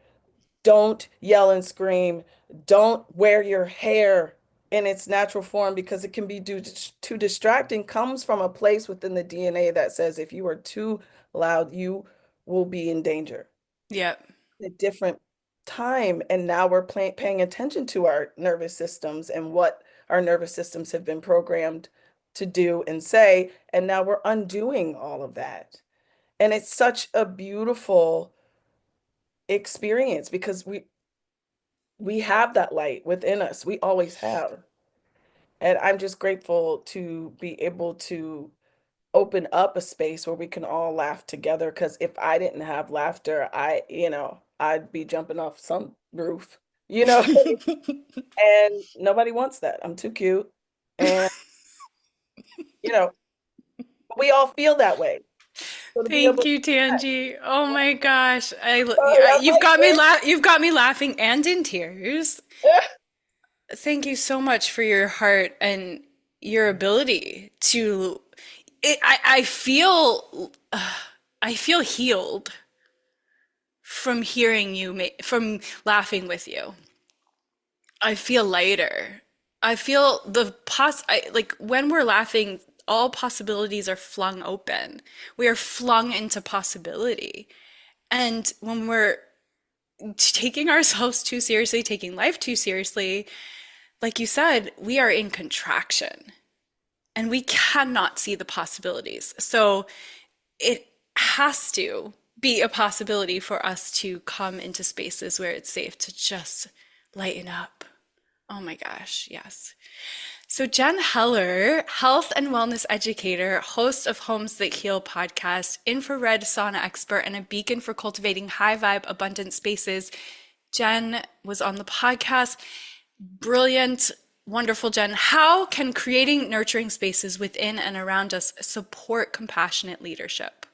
don't yell and scream, don't wear your hair in its natural form because it can be too distracting, comes from a place within the DNA that says if you are too loud, you will be in danger. Yep. A different time, and now we're paying attention to our nervous systems and what our nervous systems have been programmed to do and say, and now we're undoing all of that. And it's such a beautiful experience because we have that light within us. We always have. And I'm just grateful to be able to open up a space where we can all laugh together. Because if I didn't have laughter, I'd be jumping off some roof, you know, and nobody wants that. I'm too cute. And, you know, we all feel that way. So to be able Thank to you, do that, Tangi. Oh my gosh. sorry, I'm You've got me laughing and in tears. like, Thank you so much for your heart and your ability to I feel healed from hearing you from laughing with you. I feel lighter. I feel like when we're laughing, all possibilities are flung open. We are flung into possibility. And when we're taking ourselves too seriously, taking life too seriously, like you said, we are in contraction and we cannot see the possibilities. So it has to be a possibility for us to come into spaces where it's safe to just lighten up. Oh my gosh, yes. So, Jen Heller, health and wellness educator, host of Homes That Heal podcast, infrared sauna expert, and a beacon for cultivating high vibe, abundant spaces. Jen was on the podcast. Brilliant, wonderful, Jen. How can creating nurturing spaces within and around us support compassionate leadership?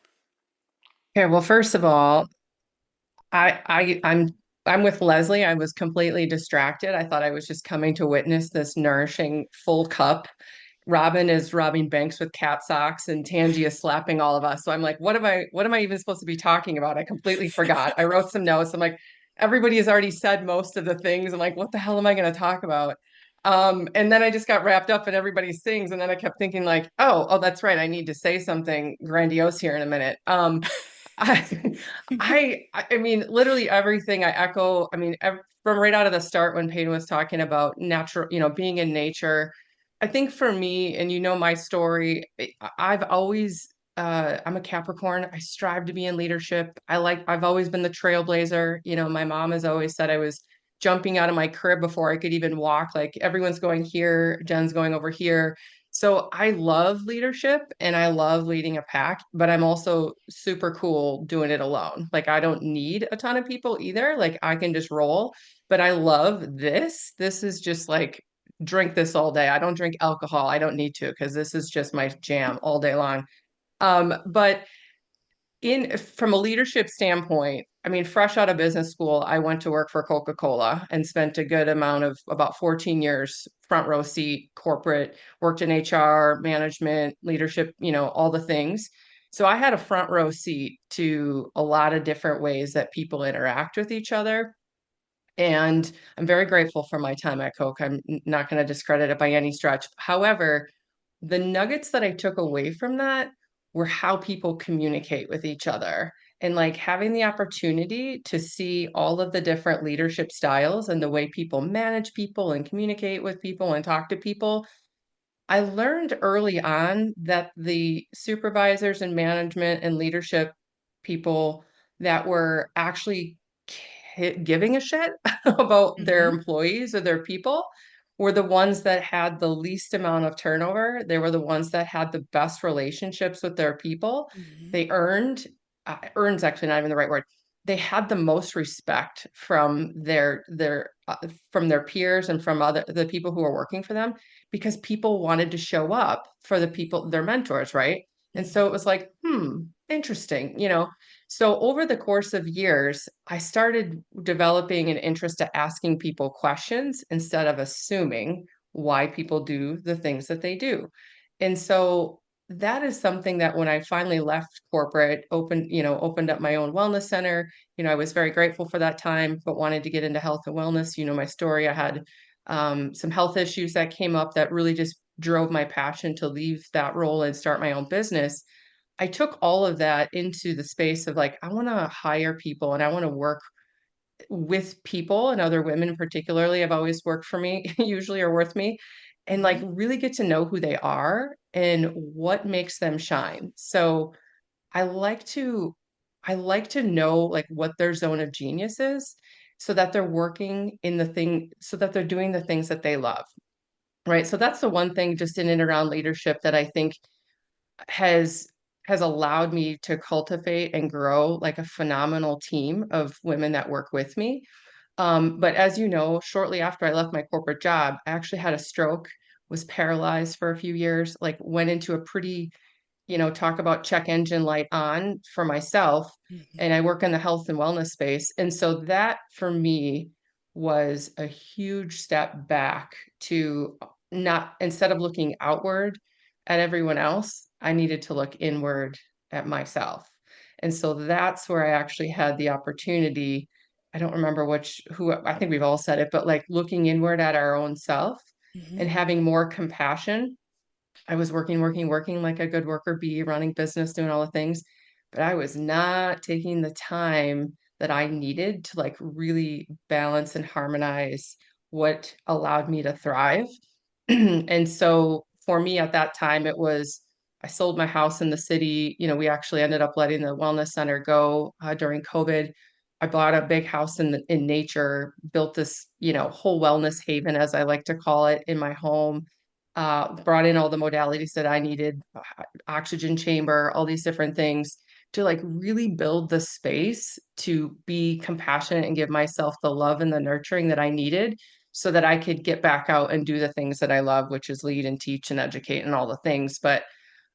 Okay, well, first of all, I'm with Lesley. I was completely distracted. I thought I was just coming to witness this nourishing full cup. Robyn is robbing banks with cat socks, and Tangi is slapping all of us. So I'm like, what am I even supposed to be talking about? I completely forgot. I wrote some notes. I'm like, everybody has already said most of the things. I'm like, what the hell am I going to talk about? And then I just got wrapped up in everybody's things. And then I kept thinking like, oh, that's right. I need to say something grandiose here in a minute. I, I mean, literally everything I echo. I mean, from right out of the start when Paden was talking about natural, being in nature. I think for me, and my story, I've always, I'm a Capricorn. I strive to be in leadership. I've always been the trailblazer. My mom has always said I was jumping out of my crib before I could even walk. Like everyone's going here, Jen's going over here. So I love leadership and I love leading a pack, but I'm also super cool doing it alone. Like I don't need a ton of people either. Like I can just roll, but I love this. This is just like drink this all day. I don't drink alcohol. I don't need to because this is just my jam all day long. But in from a leadership standpoint, I mean, fresh out of business school, I went to work for Coca-Cola and spent a good amount of about 14 years front row seat, corporate, worked in HR, management, leadership, all the things. So I had a front row seat to a lot of different ways that people interact with each other. And I'm very grateful for my time at Coke. I'm not going to discredit it by any stretch. However, the nuggets that I took away from that were how people communicate with each other and like having the opportunity to see all of the different leadership styles and the way people manage people and communicate with people and talk to people. I learned early on that the supervisors and management and leadership people that were actually giving a shit about their Mm-hmm. employees or their people were the ones that had the least amount of turnover. They were the ones that had the best relationships with their people. Mm-hmm. They earn's actually not even the right word. They had the most respect from their peers and from the people who are working for them because people wanted to show up for the people, their mentors, right? And so it was like, interesting, So over the course of years, I started developing an interest to asking people questions instead of assuming why people do the things that they do. And so that is something that when I finally left corporate, opened up my own wellness center, I was very grateful for that time, but wanted to get into health and wellness. My story, I had some health issues that came up that really just drove my passion to leave that role and start my own business. I took all of that into the space of like, I want to hire people and I want to work with people and other women, particularly, have always worked for me, usually are worth me, and like Mm-hmm. really get to know who they are and what makes them shine. So I like to I like to know like what their zone of genius is so that they're working in the thing, so that they're doing the things that they love. Right. So that's the one thing just in and around leadership that I think has has allowed me to cultivate and grow like a phenomenal team of women that work with me. But as you know, shortly after I left my corporate job, I actually had a stroke, was paralyzed for a few years, like went into a pretty, talk about check engine light on for myself. Mm-hmm. And I work in the health and wellness space. And so that for me was a huge step back to not, instead of looking outward at everyone else, I needed to look inward at myself. And so that's where I actually had the opportunity. I don't remember who, I think we've all said it, but like looking inward at our own self Mm-hmm. and having more compassion. I was working like a good worker bee, running business, doing all the things, but I was not taking the time that I needed to like really balance and harmonize what allowed me to thrive. And so for me at that time, it was I sold my house in the city. We actually ended up letting the wellness center go during COVID. I bought a big house in nature, built this, whole wellness haven, as I like to call it, in my home brought in all the modalities that I needed, oxygen chamber, all these different things to like really build the space to be compassionate and give myself the love and the nurturing that I needed so that I could get back out and do the things that I love, which is lead and teach and educate and all the things. But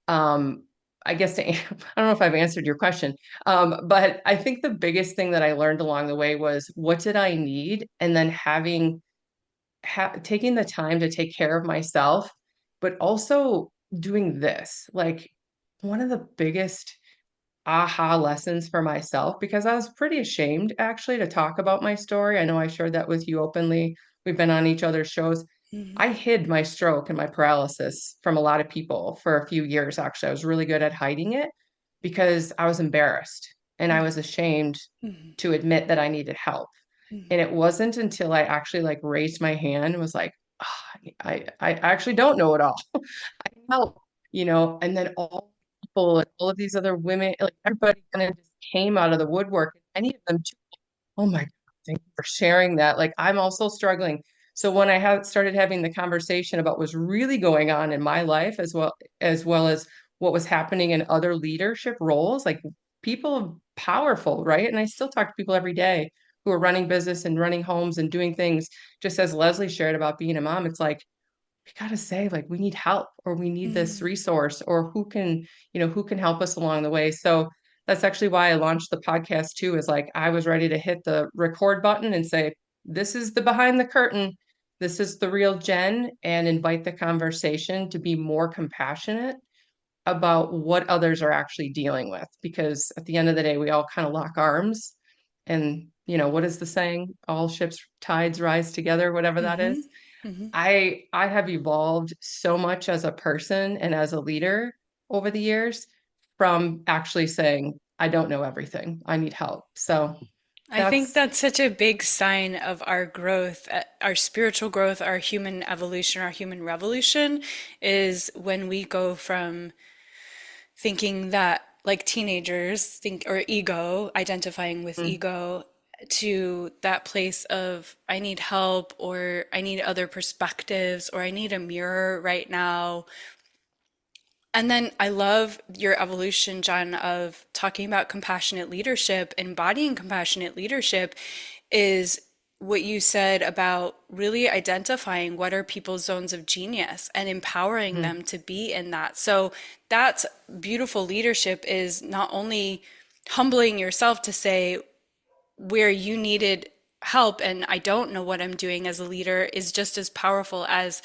I guess I don't know if I've answered your question, but I think the biggest thing that I learned along the way was what did I need? And then taking the time to take care of myself, but also doing this. Like one of the biggest aha lessons for myself, because I was pretty ashamed actually to talk about my story. I know I shared that with you openly. We've been on each other's shows. I hid my stroke and my paralysis from a lot of people for a few years, actually. I was really good at hiding it because I was embarrassed and I was ashamed to admit that I needed help. And it wasn't until I actually like raised my hand and was like, "Oh, I actually don't know it all. I can help, and then all people and all of these other women, like everybody kind of just came out of the woodwork. And any of them, oh my God, thank you for sharing that. Like I'm also struggling. So when I started having the conversation about what's really going on in my life, as well as what was happening in other leadership roles, like people powerful, right? And I still talk to people every day who are running business and running homes and doing things, just as Lesley shared about being a mom. It's like, we got to say like, we need help or we need this resource or who can help us along the way. So that's actually why I launched the podcast too, is like, I was ready to hit the record button and say, this is the behind the curtain. This is the real Jen, and invite the conversation to be more compassionate about what others are actually dealing with. Because at the end of the day, we all kind of lock arms and, what is the saying? All ships tides rise together, whatever that is. I have evolved so much as a person and as a leader over the years from actually saying, I don't know everything. I need help. So I think that's that's such a big sign of our growth, our spiritual growth, our human evolution, our human revolution is when we go from thinking that like teenagers think or ego, identifying with ego to that place of I need help or I need other perspectives or I need a mirror right now. And then I love your evolution, John, of talking about compassionate leadership. Embodying compassionate leadership is what you said about really identifying what are people's zones of genius and empowering them to be in that. So that's beautiful leadership is not only humbling yourself to say where you needed help and I don't know what I'm doing as a leader is just as powerful as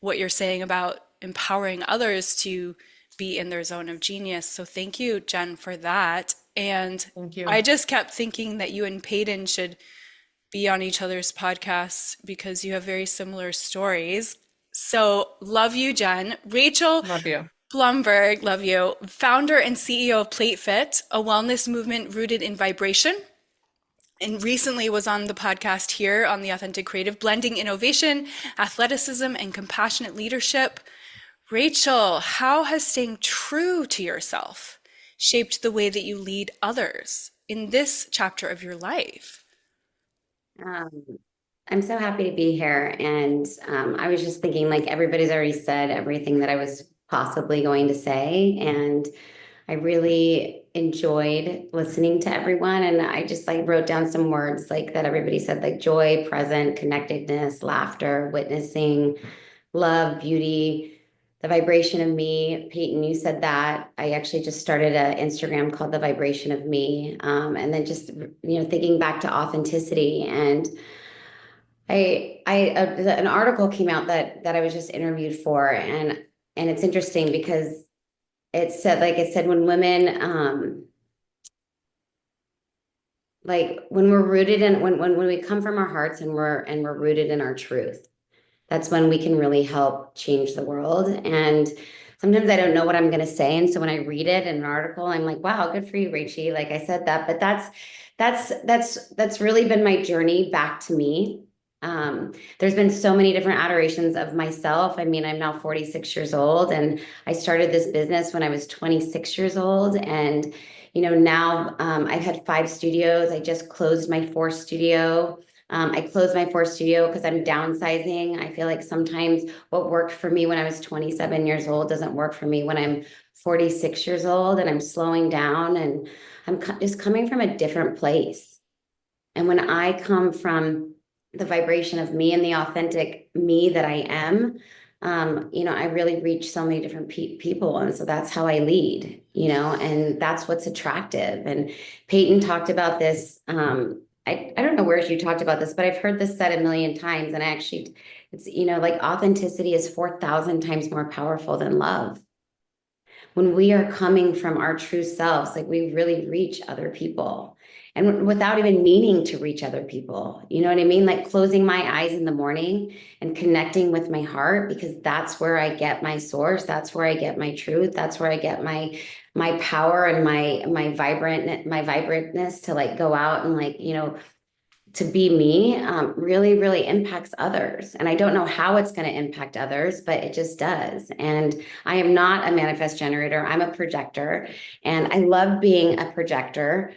what you're saying about empowering others to be in their zone of genius. So thank you, Jen, for that. And thank you. I just kept thinking that you and Paden should be on each other's podcasts because you have very similar stories. So love you, Jen. Rachel Love you. Blumberg, love you. Founder and CEO of PlateFit, a wellness movement rooted in vibration, and recently was on the podcast here on The Authentic Creative, blending innovation, athleticism, and compassionate leadership. Rachel, how has staying true to yourself shaped the way that you lead others in this chapter of your life? I'm so happy to be here. And I was just thinking, like, everybody's already said everything that I was possibly going to say. And I really enjoyed listening to everyone. And I just like wrote down some words like that everybody said, like joy, present, connectedness, laughter, witnessing, love, beauty, the vibration of me. Peyton, you said that. I actually just started an Instagram called The Vibration of Me. And then just, thinking back to authenticity. And an article came out that I was just interviewed for. And it's interesting because it said when women, like when we're rooted in, when we come from our hearts and we're rooted in our truth, that's when we can really help change the world. And sometimes I don't know what I'm going to say. And so when I read it in an article, I'm like, wow, good for you, Rachie. Like I said that, but that's really been my journey back to me. There's been so many different adorations of myself. I mean, I'm now 46 years old and I started this business when I was 26 years old. And, now I've had 5 studios. I just closed my 4th studio. I closed my fourth studio because I'm downsizing. I feel like sometimes what worked for me when I was 27 years old doesn't work for me when I'm 46 years old, and I'm slowing down, and I'm just coming from a different place. And when I come from the vibration of me and the authentic me that I am, I really reach so many different people. And so that's how I lead, and that's what's attractive. And Paden talked about this. I don't know where you talked about this, but I've heard this said a million times. And actually, it's, like authenticity is 4,000 times more powerful than love. When we are coming from our true selves, like we really reach other people, and without even meaning to reach other people. You know what I mean? Like closing my eyes in the morning and connecting with my heart, because that's where I get my source. That's where I get my truth. That's where I get my power and my vibrantness to like go out and like, to be me, really, really impacts others. And I don't know how it's going to impact others, but it just does. And I am not a manifest generator. I'm a projector. And I love being a projector,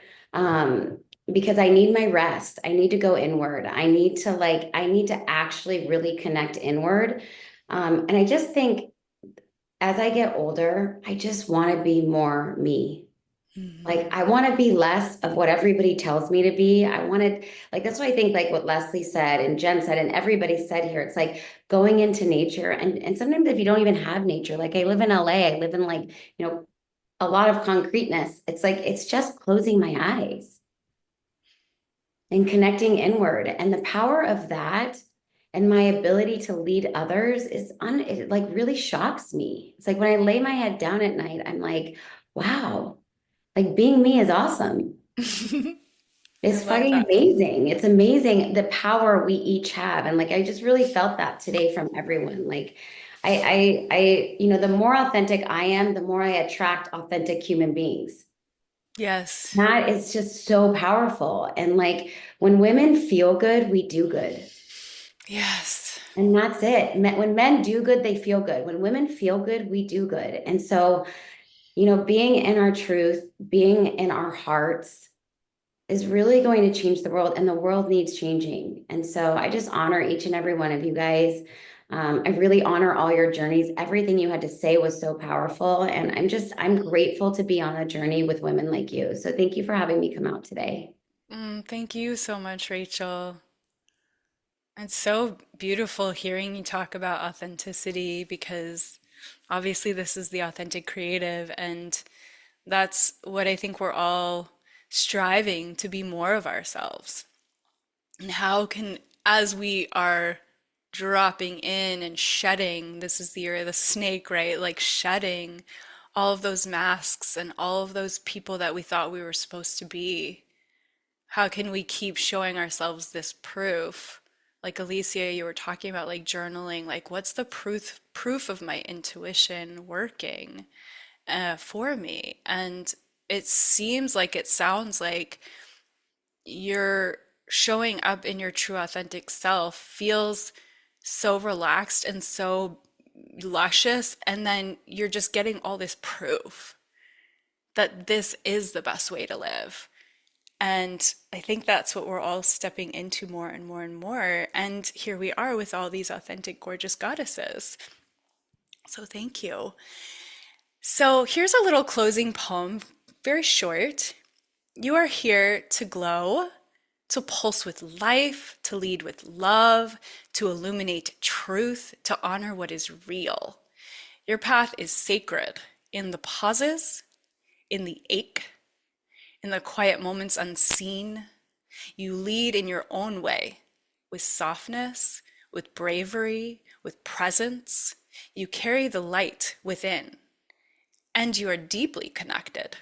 because I need my rest. I need to go inward. I need to actually really connect inward. And I just think as I get older, I just want to be more me. Like, I want to be less of what everybody tells me to be. I wanted, like, that's why I think, like, what Lesley said and Jen said, and everybody said here, it's like going into nature. And sometimes if you don't even have nature, like I live in LA, I live in like, a lot of concreteness. It's like, it's just closing my eyes and connecting inward. And the power of that and my ability to lead others it like really shocks me. It's like when I lay my head down at night, I'm like, wow. Like being me is awesome. It's fucking amazing. It's amazing the power we each have. And like, I just really felt that today from everyone. Like the more authentic I am, the more I attract authentic human beings. Yes. That is just so powerful. And like when women feel good, we do good. Yes. And that's it. When men do good, they feel good. When women feel good, we do good. And so, being in our truth, being in our hearts is really going to change the world, and the world needs changing. And so I just honor each and every one of you guys. I really honor all your journeys. Everything you had to say was so powerful. And I'm grateful to be on a journey with women like you. So thank you for having me come out today. Thank you so much, Rachel. It's so beautiful hearing you talk about authenticity, because obviously this is the authentic creative, and that's what I think we're all striving to be more of ourselves. And how can, as we are dropping in and shedding, this is the year of the snake, right? Like shedding all of those masks and all of those people that we thought we were supposed to be. How can we keep showing ourselves this proof? Like Alicia, you were talking about like journaling, like what's the proof of my intuition working for me? And it seems like, it sounds like you're showing up in your true authentic self feels so relaxed and so luscious, and then you're just getting all this proof that this is the best way to live. And I think that's what we're all stepping into more and more and more. And here we are with all these authentic, gorgeous goddesses. So thank you. So here's a little closing poem, very short. You are here to glow, to pulse with life, to lead with love, to illuminate truth, to honor what is real. Your path is sacred in the pauses, in the ache, in the quiet moments unseen. You lead in your own way, with softness, with bravery, with presence. You carry the light within, and you are deeply connected.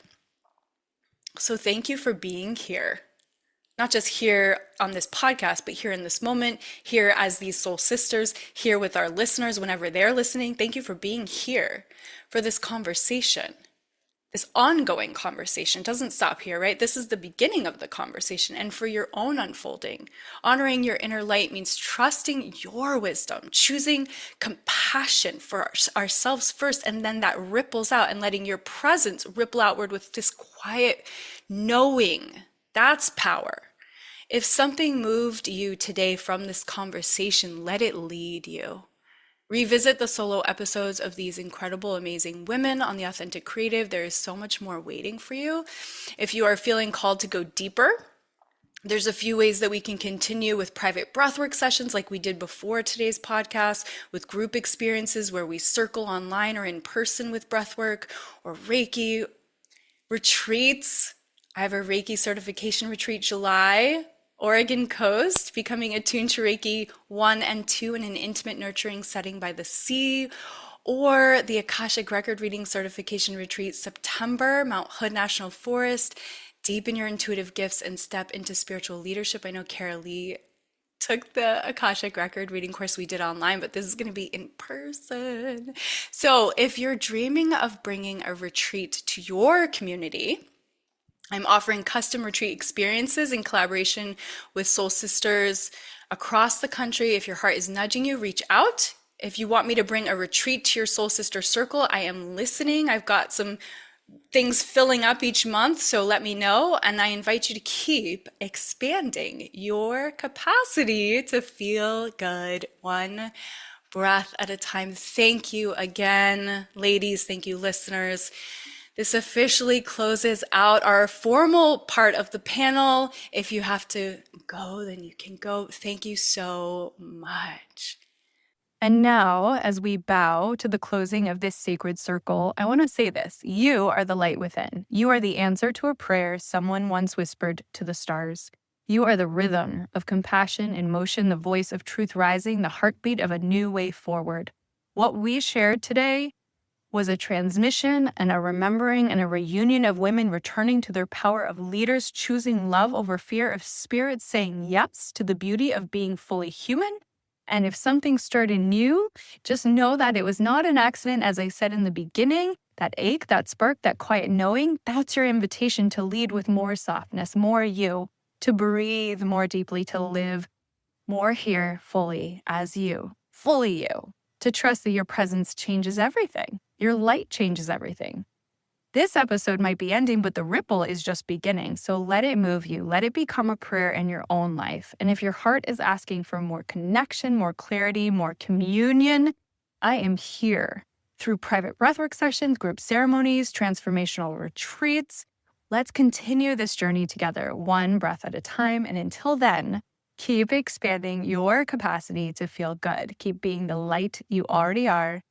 So thank you for being here. Not just here on this podcast, but here in this moment, here as these soul sisters, here with our listeners whenever they're listening. Thank you for being here for this conversation. This ongoing conversation doesn't stop here, right? This is the beginning of the conversation, and for your own unfolding. Honoring your inner light means trusting your wisdom, choosing compassion for ourselves first, and then that ripples out, and letting your presence ripple outward with this quiet knowing. That's power. If something moved you today from this conversation, let it lead you. Revisit the solo episodes of these incredible, amazing women on The Authentic Creative. There is so much more waiting for you. If you are feeling called to go deeper, there's a few ways that we can continue with private breathwork sessions like we did before today's podcast, with group experiences where we circle online or in person with breathwork, or Reiki retreats. I have a Reiki certification retreat July, Oregon coast, becoming attuned to Reiki 1 and 2 in an intimate, nurturing setting by the sea. Or the Akashic Record Reading Certification Retreat, September, Mount Hood National Forest. Deepen your intuitive gifts and step into spiritual leadership. I know Karaleigh took the Akashic Record Reading course we did online, but this is going to be in person. So if you're dreaming of bringing a retreat to your community, I'm offering custom retreat experiences in collaboration with soul sisters across the country. If your heart is nudging you, reach out. If you want me to bring a retreat to your soul sister circle, I am listening. I've got some things filling up each month, so let me know. And I invite you to keep expanding your capacity to feel good, one breath at a time. Thank you again, ladies. Thank you, listeners. This officially closes out our formal part of the panel. If you have to go, then you can go. Thank you so much. And now, as we bow to the closing of this sacred circle, I want to say this. You are the light within. You are the answer to a prayer someone once whispered to the stars. You are the rhythm of compassion in motion, the voice of truth rising, the heartbeat of a new way forward. What we shared today was a transmission and a remembering and a reunion of women returning to their power, of leaders choosing love over fear, of spirits saying yes to the beauty of being fully human. And if something stirred in you, just know that it was not an accident. As I said in the beginning, that ache, that spark, that quiet knowing, that's your invitation to lead with more softness, more you, to breathe more deeply, to live more here fully as you, fully you, to trust that your presence changes everything. Your light changes everything. This episode might be ending, but the ripple is just beginning. So let it move you. Let it become a prayer in your own life. And if your heart is asking for more connection, more clarity, more communion, I am here through private breathwork sessions, group ceremonies, transformational retreats. Let's continue this journey together, one breath at a time. And until then, keep expanding your capacity to feel good. Keep being the light you already are.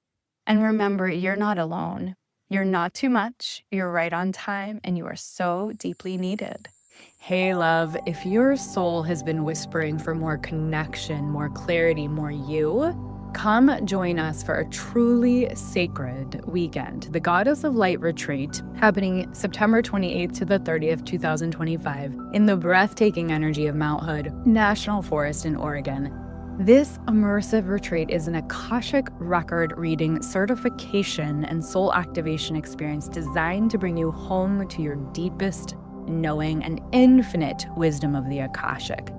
And remember, you're not alone. You're not too much. You're right on time, and you are so deeply needed. Hey, love, if your soul has been whispering for more connection, more clarity, more you, come join us for a truly sacred weekend, the Goddess of Light Retreat, happening September 28th to the 30th, 2025, in the breathtaking energy of Mount Hood National Forest in Oregon. This immersive retreat is an Akashic Record Reading certification and soul activation experience designed to bring you home to your deepest knowing and infinite wisdom of the Akashic.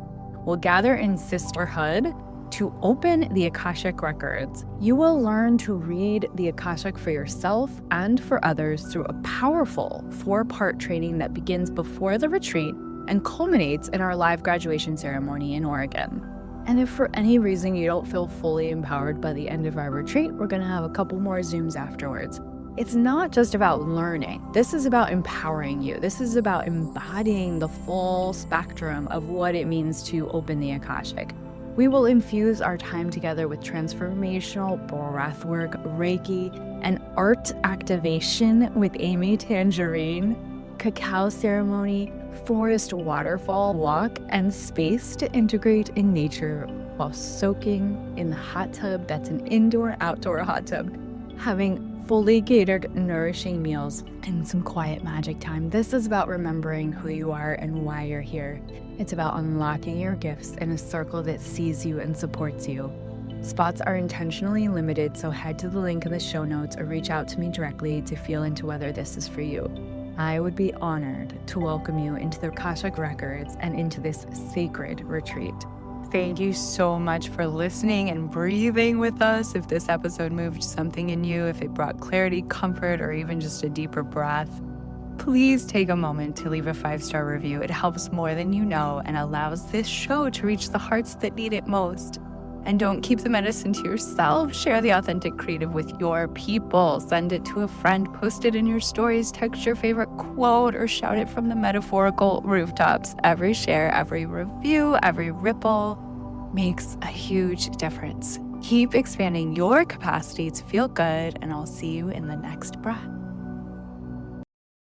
We'll gather in sisterhood to open the Akashic records. You will learn to read the Akashic for yourself and for others through a powerful 4-part training that begins before the retreat and culminates in our live graduation ceremony in Oregon. And if for any reason you don't feel fully empowered by the end of our retreat, we're going to have a couple more Zooms afterwards. It's not just about learning. This is about empowering you. This is about embodying the full spectrum of what it means to open the Akashic. We will infuse our time together with transformational breathwork, Reiki, and art activation with Amy Tangerine, cacao ceremony, forest waterfall walk, and space to integrate in nature while soaking in the hot tub that's an indoor-outdoor hot tub, having fully catered, nourishing meals, and some quiet magic time. This is about remembering who you are and why you're here. It's about unlocking your gifts in a circle that sees you and supports you. Spots are intentionally limited, so head to the link in the show notes or reach out to me directly to feel into whether this is for you. I would be honored to welcome you into the Akashic Records and into this sacred retreat. Thank you so much for listening and breathing with us. If this episode moved something in you, if it brought clarity, comfort, or even just a deeper breath, please take a moment to leave a 5-star review. It helps more than you know and allows this show to reach the hearts that need it most. And don't keep the medicine to yourself. Share the authentic creative with your people. Send it to a friend, post it in your stories, text your favorite quote, or shout it from the metaphorical rooftops. Every share, every review, every ripple makes a huge difference. Keep expanding your capacity to feel good, and I'll see you in the next breath.